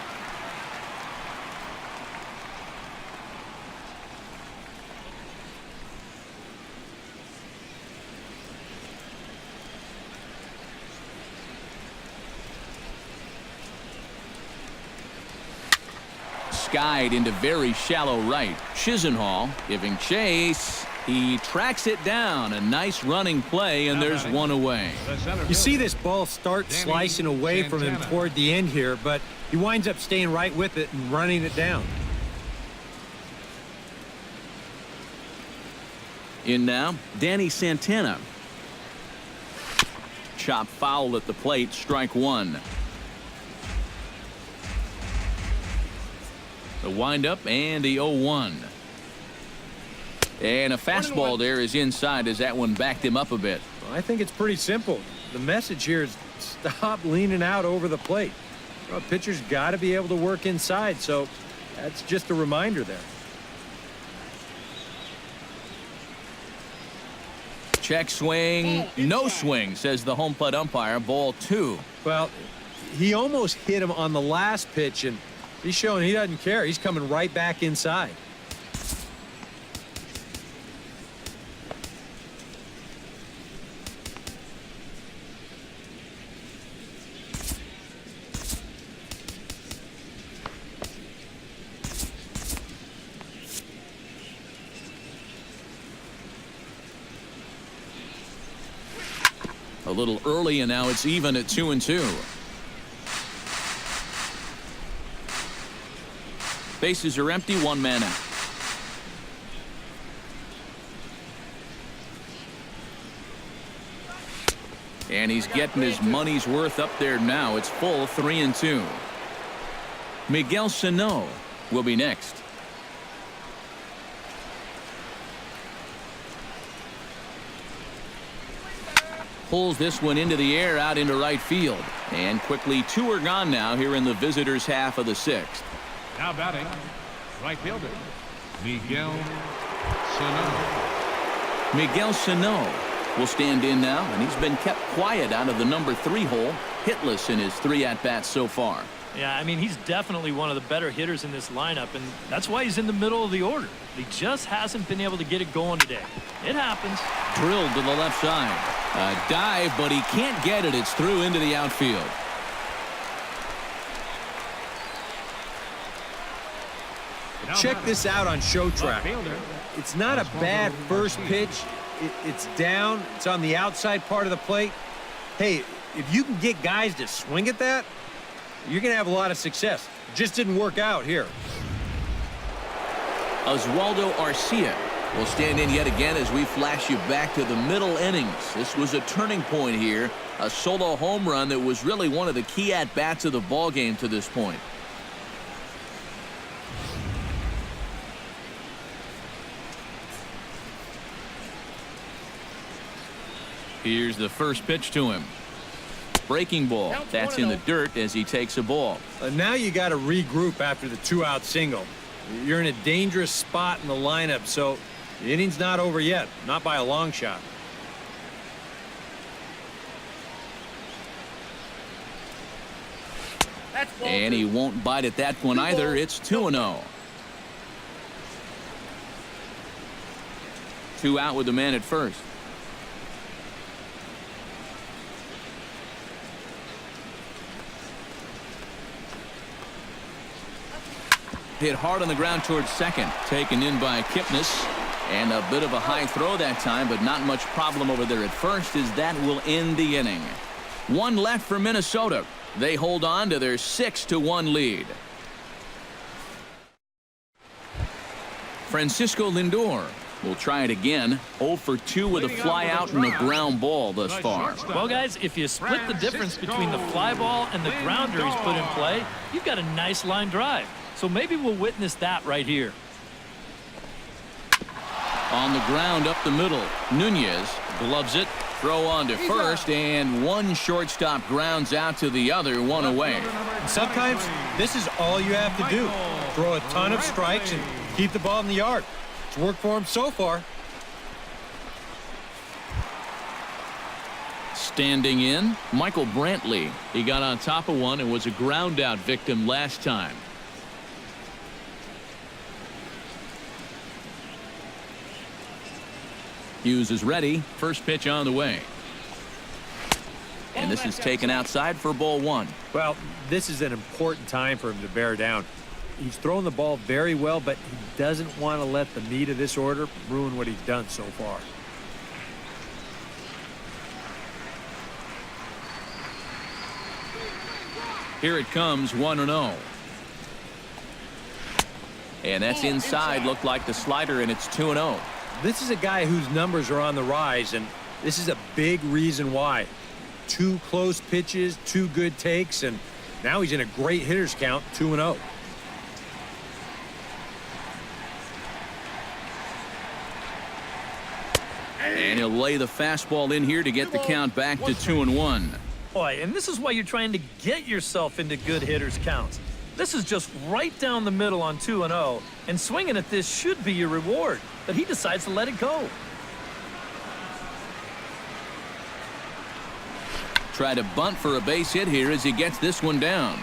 A: skied into very shallow right. Chisenhall giving chase. He tracks it down. A nice running play, and there's one away.
B: You see this ball start slicing away from him toward the end here, but he winds up staying right with it and running it down.
A: In now, Danny Santana. Chop foul at the plate, strike one. The windup and the 0-1. And a fastball there is inside as that one backed him up a bit.
B: Well, I think it's pretty simple. The message here is stop leaning out over the plate. Well, a pitcher's got to be able to work inside, so that's just a reminder there.
A: Check swing, no swing, says the home plate umpire. Ball two.
B: Well, he almost hit him on the last pitch, and he's showing he doesn't care. He's coming right back inside.
A: A little early, and now it's even at 2-2. Bases are empty, one man out. And he's getting his money's worth up there now. It's full, 3-2. Miguel Sano will be next. Pulls this one into the air out into right field. And quickly two are gone now here in the visitors' half of the sixth.
C: Now batting, right fielder, Miguel Sano.
A: Miguel Sano will stand in now, and he's been kept quiet out of the number 3 hole, hitless in his 3 at-bats so far.
E: Yeah, I mean, he's definitely one of the better hitters in this lineup, and that's why he's in the middle of the order. He just hasn't been able to get it going today. It happens.
A: Drilled to the left side. A dive, but he can't get it. It's through into the outfield.
B: Check this out on Show Track. It's not a bad first pitch. It's down. It's on the outside part of the plate. Hey, if you can get guys to swing at that, you're going to have a lot of success. Just didn't work out here.
A: Oswaldo Arcia will stand in yet again as we flash you back to the middle innings. This was a turning point here. A solo home run that was really one of the key at-bats of the ball game to this point. Here's the first pitch to him. Breaking ball. That's in the dirt as he takes a ball.
B: Now you got to regroup after the 2-out single. You're in a dangerous spot in the lineup, so the inning's not over yet. Not by a long shot.
A: And he won't bite at that one either. It's 2-0. 2 out with the man at first. Hit hard on the ground towards second. Taken in by Kipnis. And a bit of a high throw that time, but not much problem over there at first, as that will end the inning. 1 left for Minnesota. They hold on to their 6-1 lead. Francisco Lindor will try it again. 0 for 2 with a fly out and a ground ball thus far.
E: Well, guys, if you split the difference between the fly ball and the grounder he's put in play, you've got a nice line drive. So maybe we'll witness that right here.
A: On the ground up the middle. Nunez gloves it. Throw on to first, and one shortstop grounds out to the other, 1 away.
B: Sometimes this is all you have to do. Throw a ton of strikes and keep the ball in the yard. It's worked for him so far.
A: Standing in, Michael Brantley. He got on top of one and was a ground out victim last time. Hughes is ready. First pitch on the way. And this is taken outside for ball 1.
B: Well, this is an important time for him to bear down. He's throwing the ball very well, but he doesn't want to let the meat of this order ruin what he's done so far.
A: Here it comes, 1-0. And that's inside. Looked like the slider, and it's 2-0.
B: This is a guy whose numbers are on the rise, and this is a big reason why. 2 close pitches, 2 good takes, and now he's in a great hitter's count, 2-0.
A: And he'll lay the fastball in here to get the count back to 2-1.
E: Boy, and this is why you're trying to get yourself into good hitters counts. This is just right down the middle on 2-0, and swinging at this should be your reward, but he decides to let it go.
A: Try to bunt for a base hit here as he gets this one down.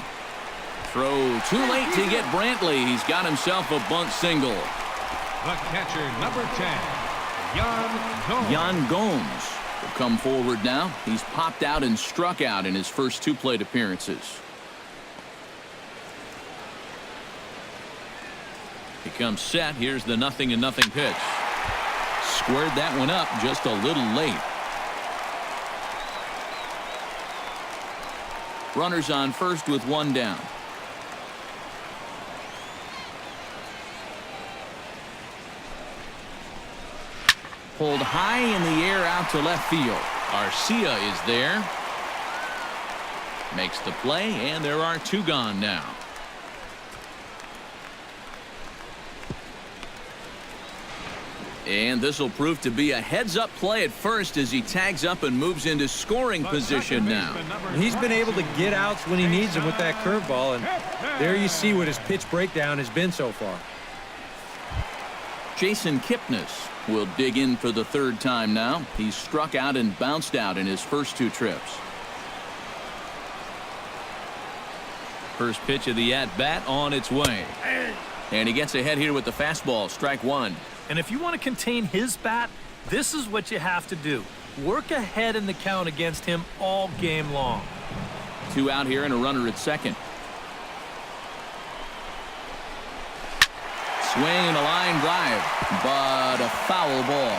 A: Throw too late to get Brantley. He's got himself a bunt single.
C: The catcher, number 10,
A: Yan Gomes will come forward now. He's popped out and struck out in his first 2 plate appearances. He comes set. Here's the 0-0 pitch. Squared that one up just a little late. Runners on first with 1 down. Pulled high in the air out to left field. Arcia is there. Makes the play, and there are 2 gone now. And this will prove to be a heads-up play at first as he tags up and moves into scoring position now.
B: He's been able to get outs when he needs them with that curveball, and there you see what his pitch breakdown has been so far.
A: Jason Kipnis will dig in for the 3rd time now. He's struck out and bounced out in his first 2 trips. First pitch of the at-bat on its way. And he gets ahead here with the fastball, strike 1.
E: And if you want to contain his bat, this is what you have to do. Work ahead in the count against him all game long.
A: 2 out here and a runner at second. Swing and a line drive, but a foul ball.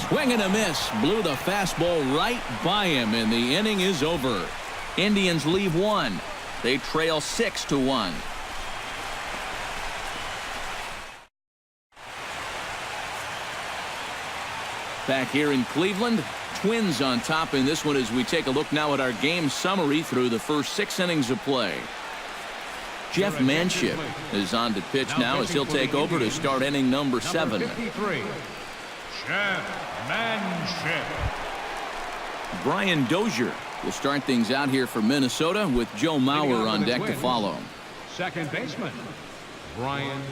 A: Swing and a miss. Blew the fastball right by him, and the inning is over. Indians leave 1. They trail 6-1. Back here in Cleveland, Twins on top in this one as we take a look now at our game summary through the first 6 innings of play. Jeff Manship is on to pitch now as he'll take over to start inning number 7.
C: 53, Jeff Manship.
A: Brian Dozier will start things out here for Minnesota with Joe Mauer on deck to follow.
C: Second baseman, Brian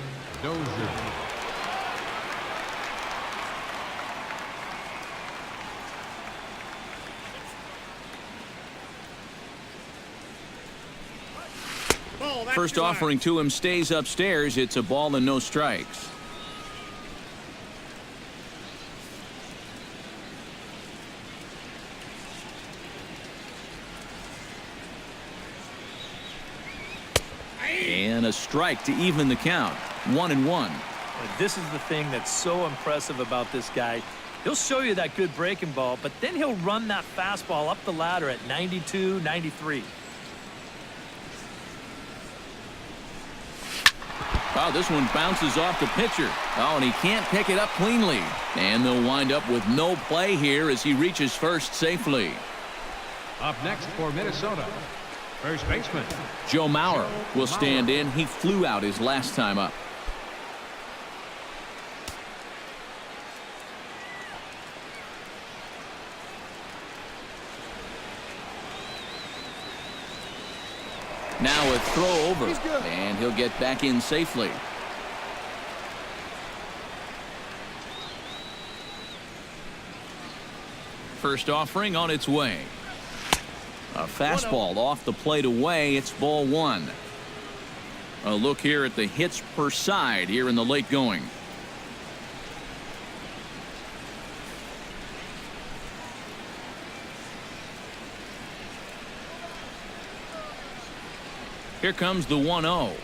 C: Dozier.
A: First offering to him stays upstairs. It's a ball and no strikes. And a strike to even the count. 1-1.
E: This is the thing that's so impressive about this guy. He'll show you that good breaking ball, but then he'll run that fastball up the ladder at 92, 93.
A: Oh, this one bounces off the pitcher. Oh, and he can't pick it up cleanly. And they'll wind up with no play here as he reaches first safely.
C: Up next for Minnesota, first baseman
A: Joe Mauer will stand in. He flew out his last time up. Now a throw over, and he'll get back in safely. First offering on its way. A fastball off the plate away. It's ball 1. A look here at the hits per side here in the late going. Here comes the 1-0.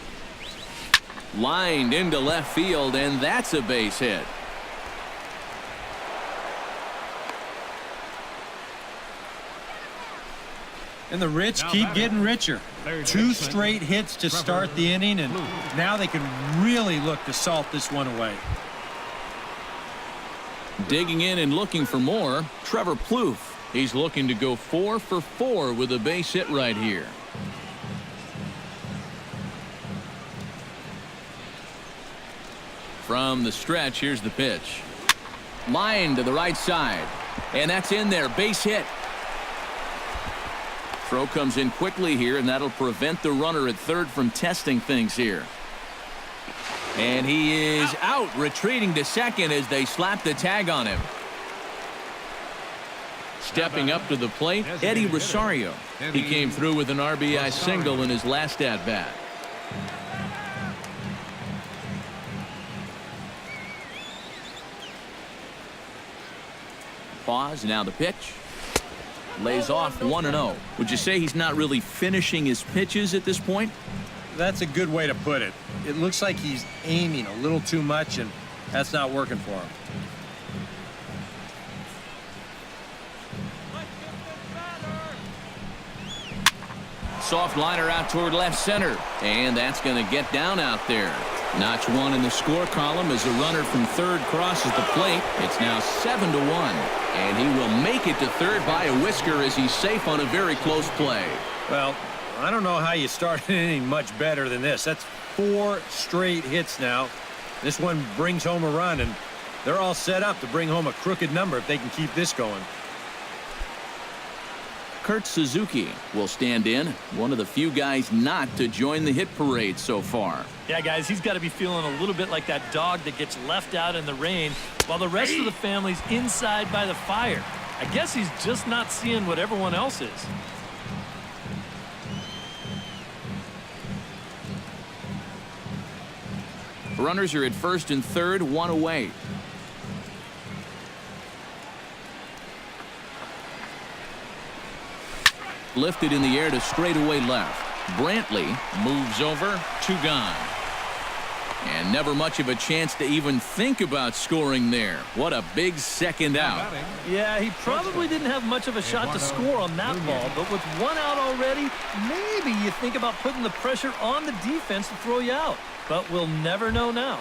A: Lined into left field, and that's a base hit.
B: And the rich keep getting richer. 2 straight hits to start the inning, and now they can really look to salt this one away.
A: Digging in and looking for more, Trevor Plouffe. He's looking to go 4 for 4 with a base hit right here. From the stretch, here's the pitch. Line to the right side. And that's in there. Base hit. Throw comes in quickly here, and that'll prevent the runner at third from testing things here. And he is out, retreating to second as they slap the tag on him. Stepping up to the plate, Eddie Rosario. He came through with an RBI single in his last at-bat. Pause, now the pitch. Lays off 1-0. Would you say he's not really finishing his pitches at this point?
B: That's a good way to put it. It looks like he's aiming a little too much, and that's not working for him.
A: Soft liner out toward left center, and that's going to get down out there. Notch 1 in the score column as a runner from third crosses the plate. It's now 7-1, and he will make it to third by a whisker as he's safe on a very close play.
B: Well, I don't know how you start an inning much better than this. That's 4 straight hits now. This one brings home a run, and they're all set up to bring home a crooked number if they can keep this going.
A: Kurt Suzuki will stand in, one of the few guys not to join the hit parade so far.
E: Yeah, guys, he's got to be feeling a little bit like that dog that gets left out in the rain while the rest of the family's inside by the fire. I guess he's just not seeing what everyone else is.
A: Runners are at first and third, 1 away. Lifted in the air to straightaway left. Brantley moves over, 2 gone. And never much of a chance to even think about scoring there. What a big second out.
E: Yeah, he probably didn't have much of a shot to score on that ball, but with 1 out already, maybe you think about putting the pressure on the defense to throw you out. But we'll never know now.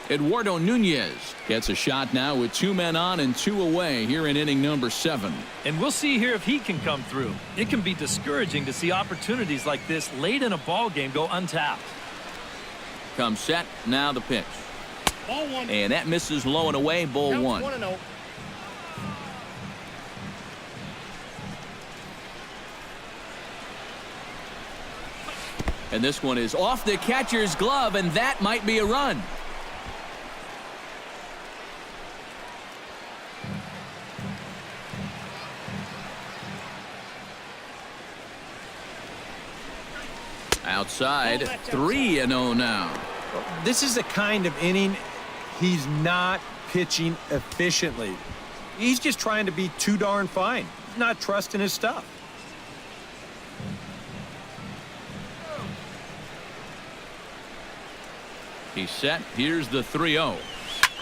A: Eduardo Nunez gets a shot now with 2 men on and 2 away here in inning number 7.
E: And we'll see here if he can come through. It can be discouraging to see opportunities like this late in a ball game go untapped.
A: Comes set, now the pitch.
F: Ball 1.
A: And that misses low and away, ball 1.
F: 1-0.
A: And this one is off the catcher's glove, and that might be a run. Outside, 3-0 now.
B: This is the kind of inning he's not pitching efficiently. He's just trying to be too darn fine, not trusting his stuff.
A: He's set. Here's the 3-0.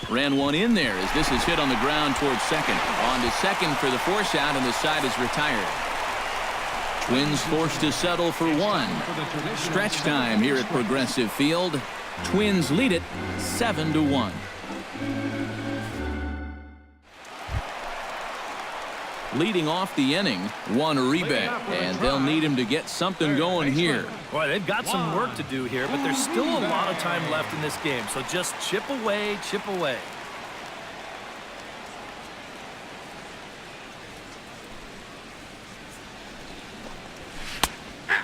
A: Ran one in there as this is hit on the ground towards second. On to second for the force out, and the side is retired. Twins forced to settle for 1. Stretch time here at Progressive Field. Twins lead it 7-1. Leading off the inning, Juan Uribe, and they'll need him to get something going here.
E: Boy, they've got some work to do here, but there's still a lot of time left in this game, so just chip away, chip away.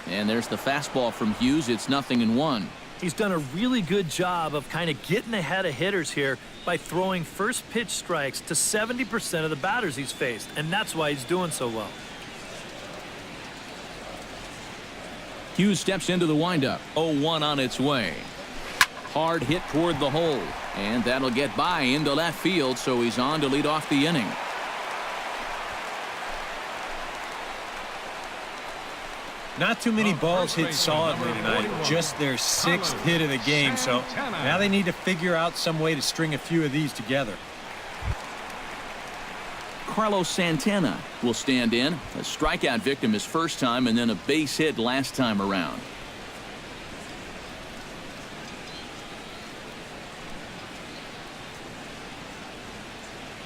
A: And there's the fastball from Hughes. It's 0-1.
E: He's done a really good job of kind of getting ahead of hitters here by throwing first pitch strikes to 70% of the batters he's faced, and that's why he's doing so well.
A: Hughes steps into the windup. 0-1 on its way. Hard hit toward the hole, and that'll get by into left field, so he's on to lead off the inning.
B: Not too many balls hit solidly tonight, just their 6th hit of the game, so now they need to figure out some way to string a few of these together.
A: Carlos Santana will stand in. A strikeout victim his first time and then a base hit last time around.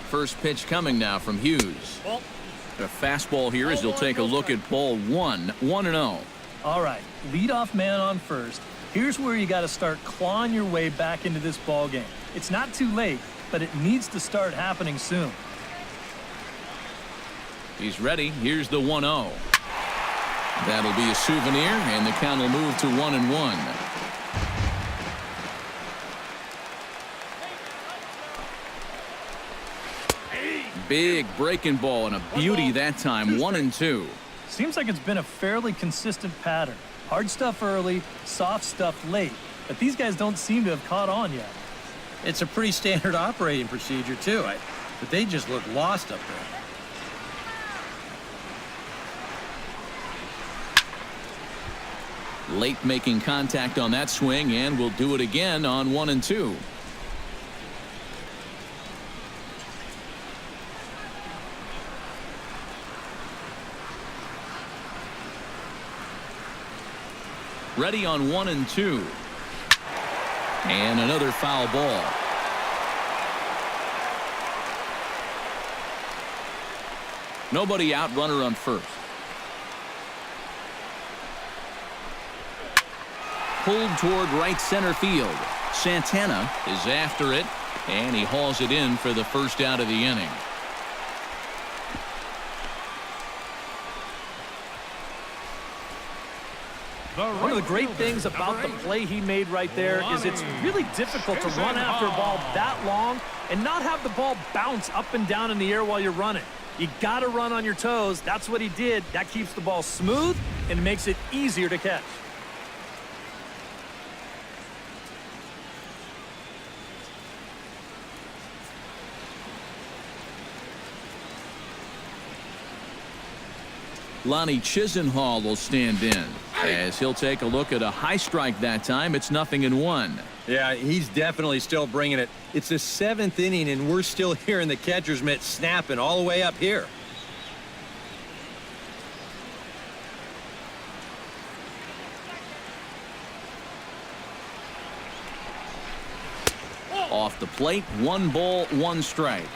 A: First pitch coming now from Hughes. The fastball here as he'll take a look at ball 1, 1-0.
E: All right, leadoff man on first. Here's where you got to start clawing your way back into this ball game. It's not too late, but it needs to start happening soon.
A: He's ready. Here's the 1-0. That'll be a souvenir, and the count will move to 1-1. Big breaking ball and a beauty that time. 1-2.
E: Seems like it's been a fairly consistent pattern. Hard stuff early, soft stuff late. But these guys don't seem to have caught on yet.
B: It's a pretty standard operating procedure, too. But they just look lost up there.
A: Late making contact on that swing, and will do it again on 1-2. Ready on 1-2. And another foul ball. Nobody out, runner on first. Pulled toward right center field. Santana is after it, and he hauls it in for the first out of the inning.
E: One of the great things about the play he made right there is it's really difficult to run after a ball that long and not have the ball bounce up and down in the air while you're running. You got to run on your toes. That's what he did. That keeps the ball smooth and makes it easier to catch.
A: Lonnie Chisenhall will stand in as he'll take a look at a high strike that time. It's 0-1.
B: Yeah, he's definitely still bringing it. It's the 7th inning, and we're still hearing the catcher's mitt snapping all the way up here.
A: Off the plate, 1 ball, 1 strike.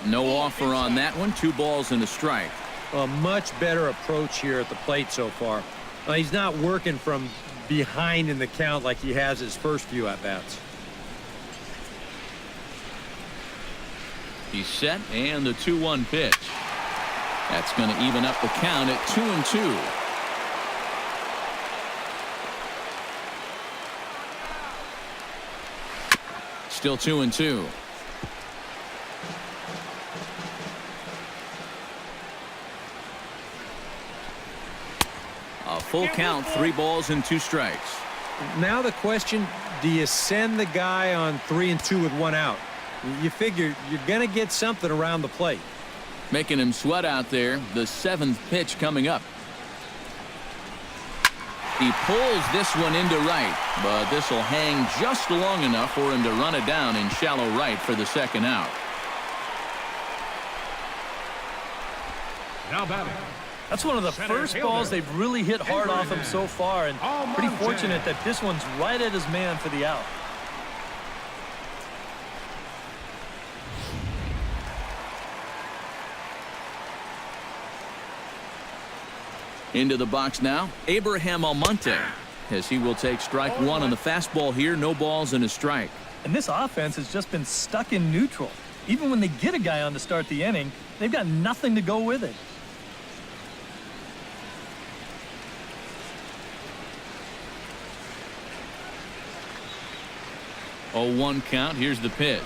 A: No offer on that one. 2 balls and a strike.
B: A much better approach here at the plate so far. He's not working from behind in the count like he has his first few at-bats.
A: He's set, and the 2-1 pitch. That's going to even up the count at 2-2. Still 2-2. A full count, 3 balls and 2 strikes.
B: Now the question, do you send the guy on 3-2 with 1 out? You figure you're going to get something around the plate.
A: Making him sweat out there. The 7th pitch coming up. He pulls this one into right, but this will hang just long enough for him to run it down in shallow right for the 2nd out.
C: Now batting.
E: That's one of the first balls they've really hit hard off him so far, and pretty fortunate that this one's right at his man for the out.
A: Into the box now, Abraham Almonte, as he will take strike 1 on the fastball here. No balls and a strike.
E: And this offense has just been stuck in neutral. Even when they get a guy on to start the inning, they've got nothing to go with it. Oh, 1 count. Here's the pitch.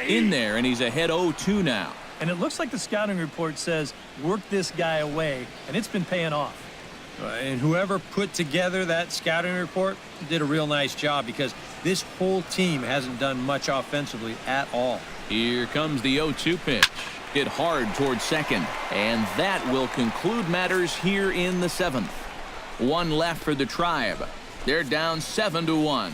E: In there, and he's ahead 0-2 now. And it looks like the scouting report says, work this guy away, and it's been paying off.
D: And whoever put together that scouting report did a real nice job, because this whole team hasn't done much offensively at all.
A: Here comes the 0-2 pitch. Hit hard towards second. And that will conclude matters here in the 7th. One left for the Tribe. They're down 7-1.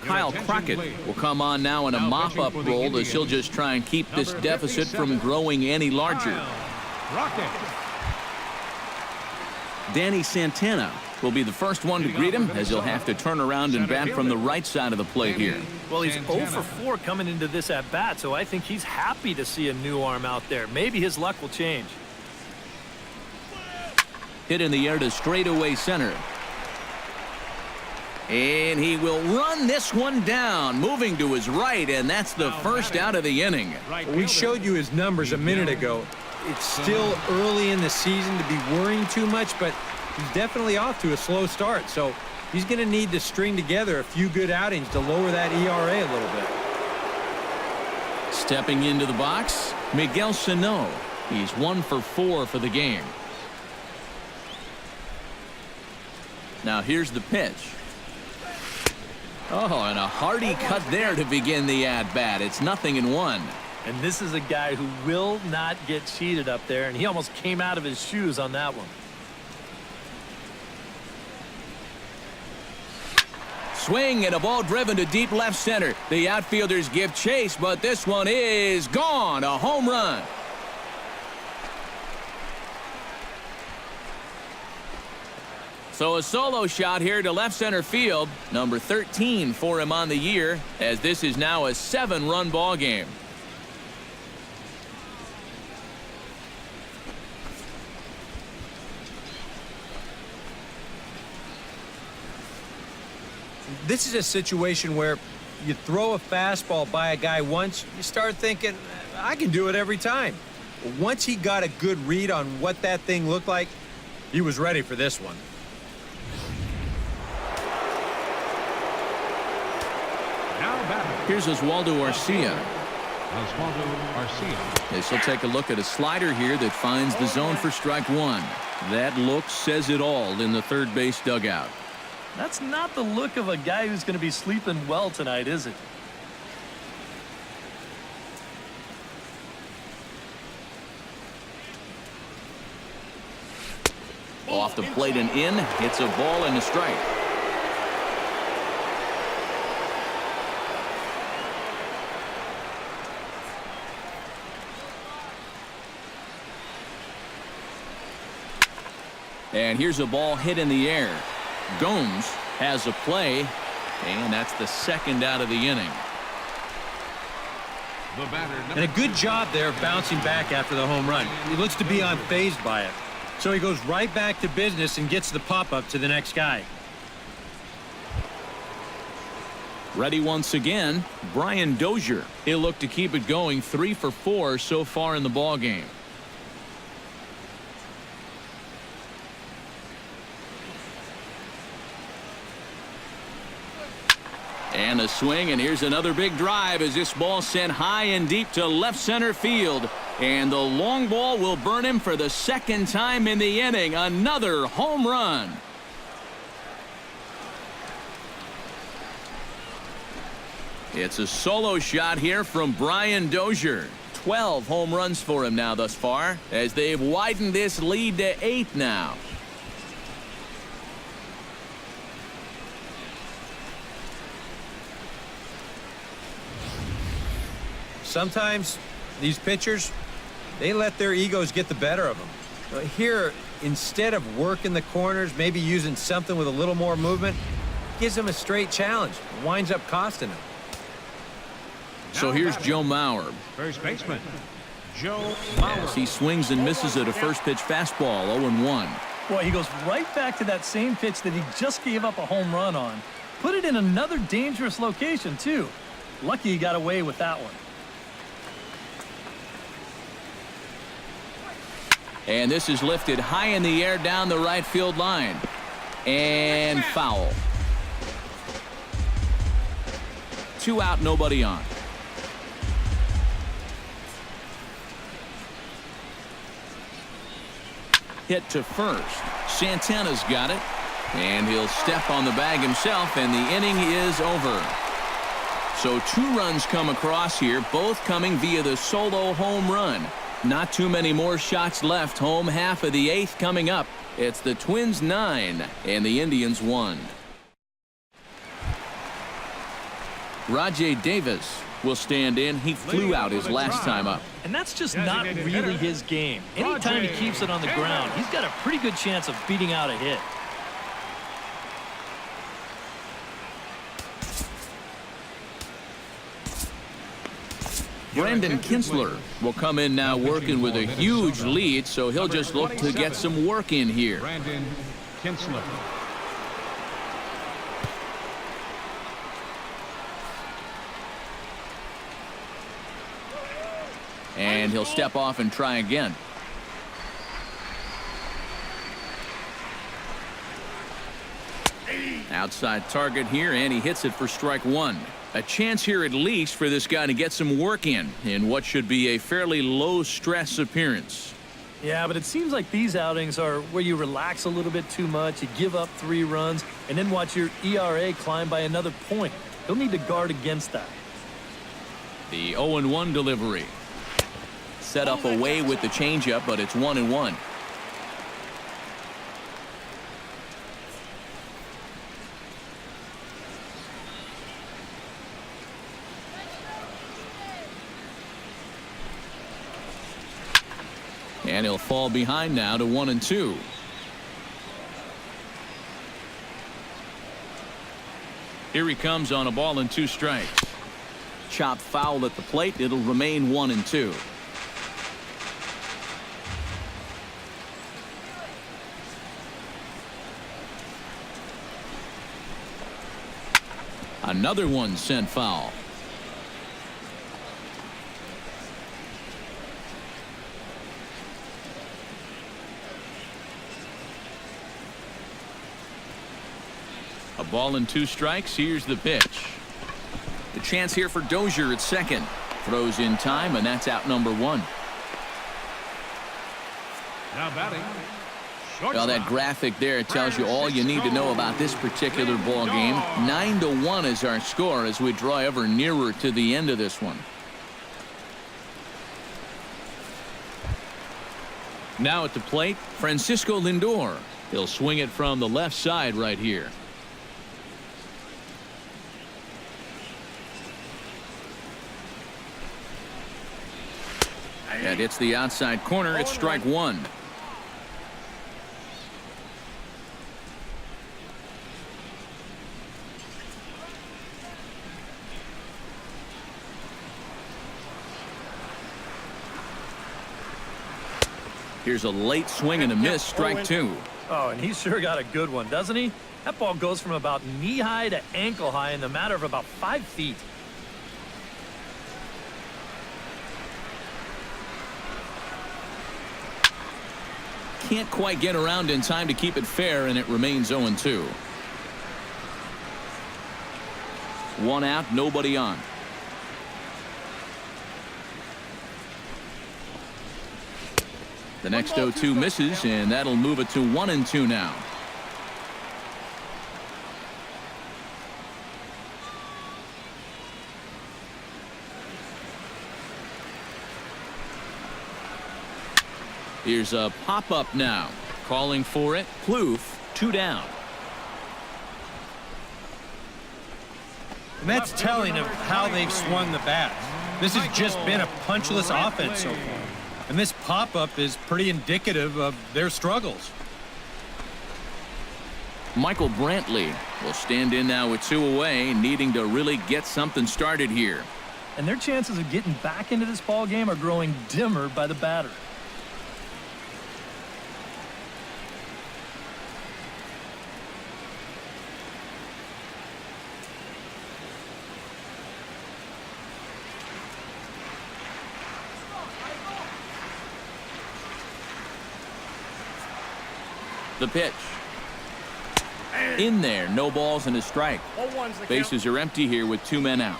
A: Kyle Crockett will come on now in a mop-up role as he'll just try and keep this deficit from growing any larger. Danny Santana will be the first one to greet him, as he'll have to turn around and bat from the right side of the plate here.
E: Well, he's 0 for 4 coming into this at-bat, so I think he's happy to see a new arm out there. Maybe his luck will change.
A: Hit in the air to straightaway center. And he will run this one down, moving to his right, and that's the first out of the inning.
D: We showed you his numbers a minute ago. It's still early in the season to be worrying too much, but he's definitely off to a slow start, so he's going to need to string together a few good outings to lower that ERA a little bit.
A: Stepping into the box, Miguel Sano. He's 1 for 4 for the game. Now here's the pitch. Oh, and a hearty cut there to begin the at-bat. It's 0-1.
E: And this is a guy who will not get cheated up there, and he almost came out of his shoes on that one.
A: Swing and a ball driven to deep left center. The outfielders give chase, but this one is gone. A home run. So a solo shot here to left center field. Number 13 for him on the year, as this is now a 7-run ball game.
D: This is a situation where you throw a fastball by a guy once, you start thinking, I can do it every time. Once he got a good read on what that thing looked like, he was ready for this one.
A: Here's Oswaldo Arcia. This will take a look at a slider here that finds the zone for strike one. That look says it all in the third base dugout.
E: That's not the look of a guy who's going to be sleeping well tonight, is it?
A: Off the plate and in. Hits a ball and a strike. And here's a ball hit in the air. Gomes has a play, and that's the second out of the inning.
D: And a good job there of bouncing back after the home run. He looks to be unfazed by it. So he goes right back to business and gets the pop-up to the next guy.
A: Ready once again, Brian Dozier. He'll look to keep it going, 3 for 4 so far in the ball game. And a swing, and here's another big drive as this ball sent high and deep to left center field. And the long ball will burn him for the second time in the inning. Another home run. It's a solo shot here from Brian Dozier. 12 home runs for him now thus far, as they've widened this lead to 8 now.
D: Sometimes these pitchers, they let their egos get the better of them. Here, instead of working the corners, maybe using something with a little more movement, gives them a straight challenge. Winds up costing them.
A: So here's Joe Mauer.
C: First baseman, Joe
A: As he swings and misses at a first pitch fastball, 0-1.
E: Boy, he goes right back to that same pitch that he just gave up a home run on. Put it in another dangerous location, too. Lucky he got away with that one.
A: And this is lifted high in the air down the right field line. And foul. 2 out, nobody on. Hit to first. Santana's got it. And he'll step on the bag himself, and the inning is over. So 2 runs come across here, both coming via the solo home run. Not too many more shots left. Home half of the 8th coming up. It's the Twins 9 and the Indians 1. Rajay Davis will stand in. He flew out his last time up.
E: And that's just not really his game. Anytime he keeps it on the ground, he's got a pretty good chance of beating out a hit.
A: Brandon Kinsler will come in now working with a huge lead, so he'll just look to get some work in here.
C: Brandon Kinsler.
A: And he'll step off and try again. Outside target here, and he hits it for strike 1. A chance here at least for this guy to get some work in what should be a fairly low-stress appearance.
E: Yeah, but it seems like these outings are where you relax a little bit too much, you give up 3 runs, and then watch your ERA climb by another point. He'll need to guard against that.
A: The 0-1 delivery. Set up away with the changeup, but it's 1-1. And he'll fall behind now to 1-2. Here he comes on a ball and 2 strikes. Chop foul at the plate. It'll remain 1-2. Another one sent foul. A ball and 2 strikes. Here's the pitch. The chance here for Dozier at second. Throws in time, and that's out number 1.
C: Now batting.
A: Well, that graphic there tells you all you need to know about this particular ball game. 9-1 is our score as we draw ever nearer to the end of this one. Now at the plate, Francisco Lindor. He'll swing it from the left side right here. And it's the outside corner. It's strike 1. Here's a late swing and a miss, strike 2.
E: Oh, and he's sure got a good one, doesn't he? That ball goes from about knee-high to ankle-high in the matter of about 5 feet.
A: Can't quite get around in time to keep it fair, and it remains 0-2. 1 out, nobody on. The next 0-2 misses, and that'll move it to 1-2 now. Here's a pop-up now. Calling for it. Plouffe, 2 down.
F: And that's telling of how they've swung the bat. This has just been a punchless offense so far. And this pop-up is pretty indicative of their struggles.
A: Michael Brantley will stand in now with 2 away, needing to really get something started here.
E: And their chances of getting back into this ball game are growing dimmer by the batter.
A: The pitch. In there, no balls and a strike. Bases are empty here with 2 men out.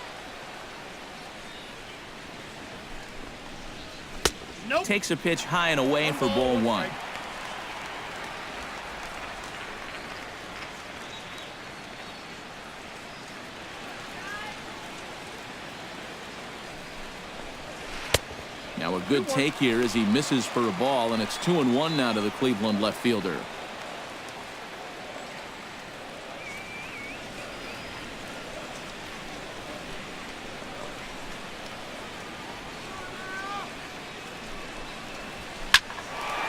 A: Takes a pitch high and away for ball one. Now a good take here as he misses for a ball, and it's 2-1 now to the Cleveland left fielder.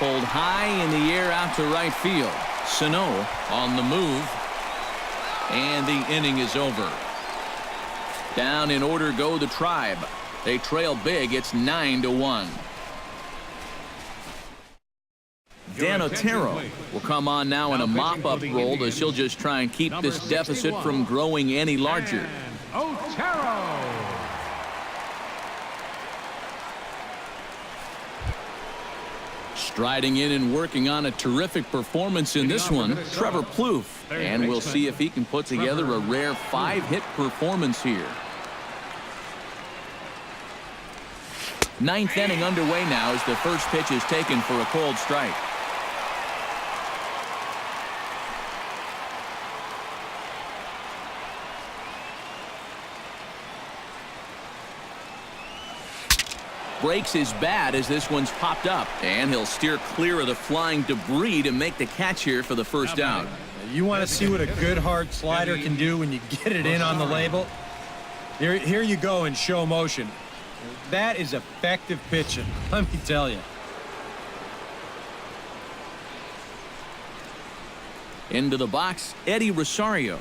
A: Pulled high in the air out to right field. Sano on the move. And the inning is over. Down in order go the Tribe. They trail big. It's 9-1. Dan Otero will come on now in a mop-up role as he'll just try and keep this deficit from growing any larger.
C: Otero.
A: Striding in and working on a terrific performance in this one, Trevor Plouffe. And we'll see if he can put together a rare 5-hit performance here. Ninth inning underway now as the first pitch is taken for a cold strike. Breaks his bat as this one's popped up, and he'll steer clear of the flying debris to make the catch here for the first out.
F: You want to see what a good hard slider can do when you get it in on the label? Here you go in show motion. That is effective pitching, let me tell you.
A: Into the box, Eddie Rosario.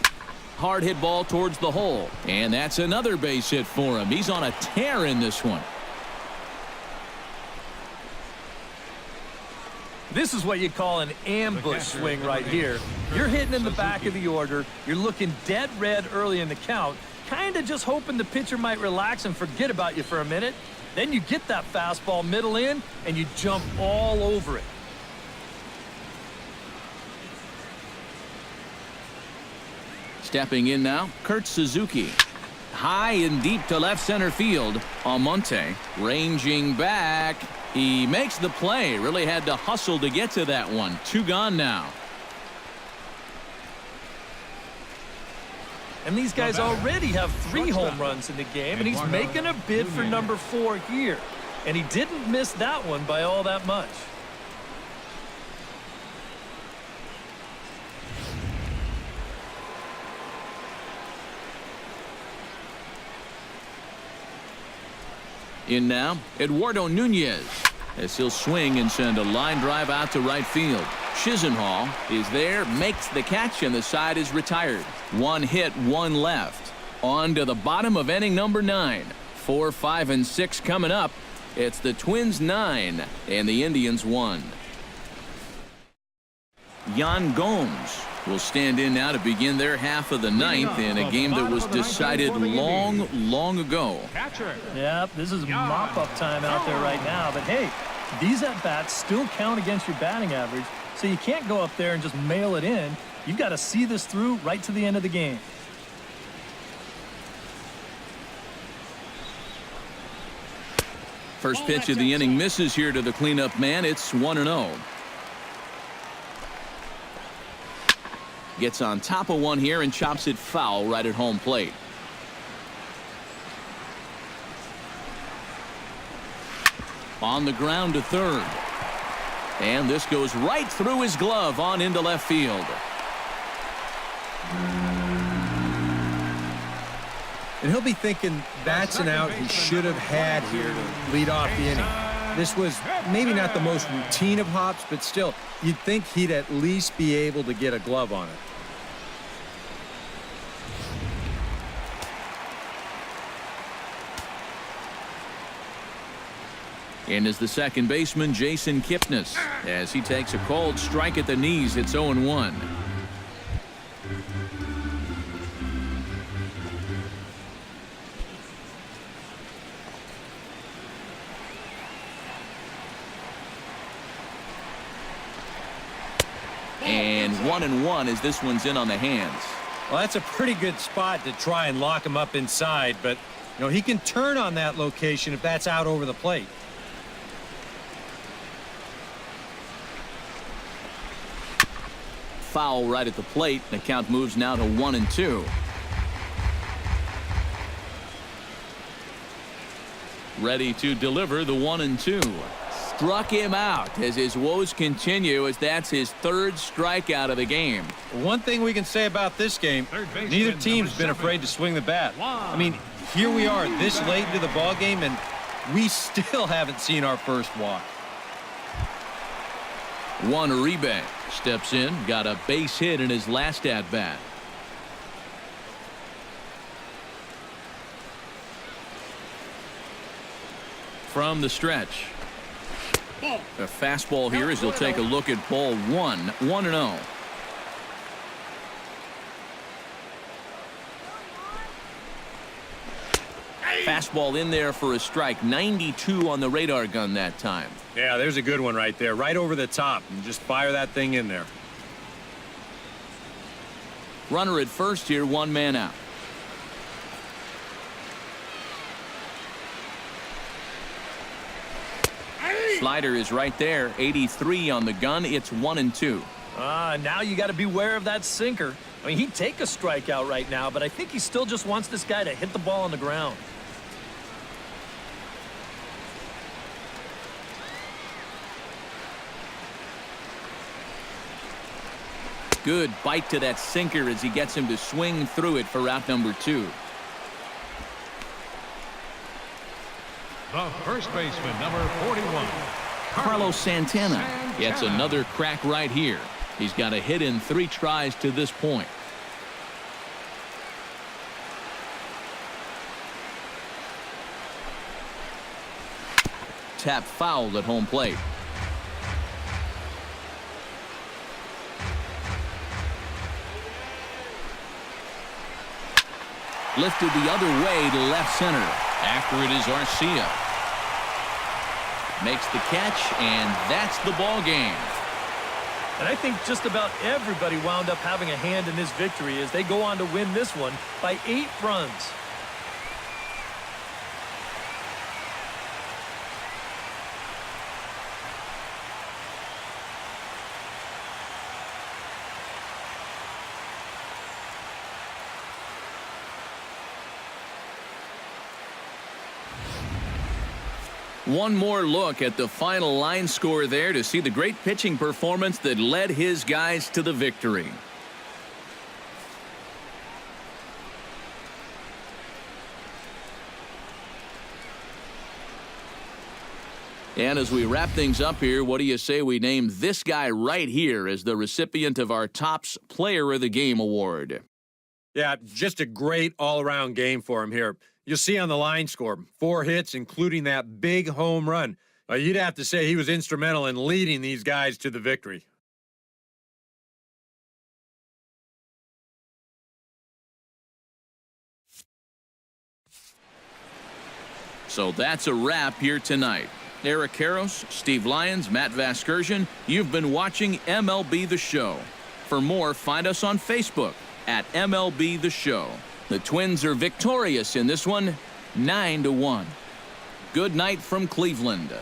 A: Hard hit ball towards the hole, and that's another base hit for him. He's on a tear in this one.
E: This is what you call an ambush swing right here. You're hitting in the back of the order. You're looking dead red early in the count, kind of just hoping the pitcher might relax and forget about you for a minute. Then you get that fastball middle in, and you jump all over it.
A: Stepping in now, Kurt Suzuki. High and deep to left center field. Almonte ranging back. He makes the play. Really had to hustle to get to that one. 2 gone now.
E: And these guys already have 3 home runs in the game, and he's making a bid for number 4 here. And he didn't miss that one by all that much.
A: In now, Eduardo Nunez, as he'll swing and send a line drive out to right field. Chisenhall is there, makes the catch, and the side is retired. 1 hit, 1 left. On to the bottom of inning number 9. 4, 5, and 6 coming up. It's the Twins 9 and the Indians 1. Yan Gomes will stand in now to begin their half of the 9th in a game that was decided long ago.
E: Yep, this is mop-up time out there right now. But hey, these at-bats still count against your batting average, so you can't go up there and just mail it in. You've got to see this through right to the end of the game.
A: First pitch of the inning misses here to the cleanup man. It's 1-0. Gets on top of one here and chops it foul right at home plate. On the ground to third. And this goes right through his glove on into left field.
F: And he'll be thinking that's an out he should have had here to lead off the inning. This was maybe not the most routine of hops, but still, you'd think he'd at least be able to get a glove on it.
A: In is the second baseman, Jason Kipnis, as he takes a cold strike at the knees. It's 0-1. And 1-1 as this one's in on the hands.
F: Well, that's a pretty good spot to try and lock him up inside, but you know he can turn on that location if that's out over the plate.
A: foul right at the plate. The count moves now to 1-2. Ready to deliver the 1-2. Struck him out as his woes continue, as that's his third strikeout of the game.
F: One thing we can say about this game, neither team's been afraid to swing the bat. I mean, here we are this late into the ball game, and we still haven't seen our first walk.
A: Juan Uribe steps in, got a base hit in his last at-bat. From the stretch. A fastball here as he'll take a look at ball one. 1-0. Fastball in there for a strike. 92 on the radar gun that time.
B: Yeah, there's a good one right there, right over the top. And just fire that thing in there.
A: Runner at first here, one man out. Slider is right there. 83 on the gun. It's 1-2.
E: Now you got to beware of that sinker. I mean, he'd take a strikeout right now, but I think he still just wants this guy to hit the ball on the ground.
A: Good bite to that sinker as he gets him to swing through it for out number 2.
C: The first baseman, number 41.
A: Carlos Santana gets another crack right here. He's got a hit in 3 tries to this point. Tap fouled at home plate. Lifted the other way to left center. After it is Arcia. Makes the catch, and that's the ball game.
E: And I think just about everybody wound up having a hand in this victory as they go on to win this one by 8 runs.
A: One more look at the final line score there to see the great pitching performance that led his guys to the victory. And as we wrap things up here, what do you say we name this guy right here as the recipient of our Topps Player of the Game award?
B: Yeah, just a great all-around game for him here. You'll see on the line score, 4 hits, including that big home run. You'd have to say he was instrumental in leading these guys to the victory.
A: So that's a wrap here tonight. Eric Karros, Steve Lyons, Matt Vasgersian, you've been watching MLB The Show. For more, find us on Facebook at MLB The Show. The Twins are victorious in this one, 9-1. Good night from Cleveland.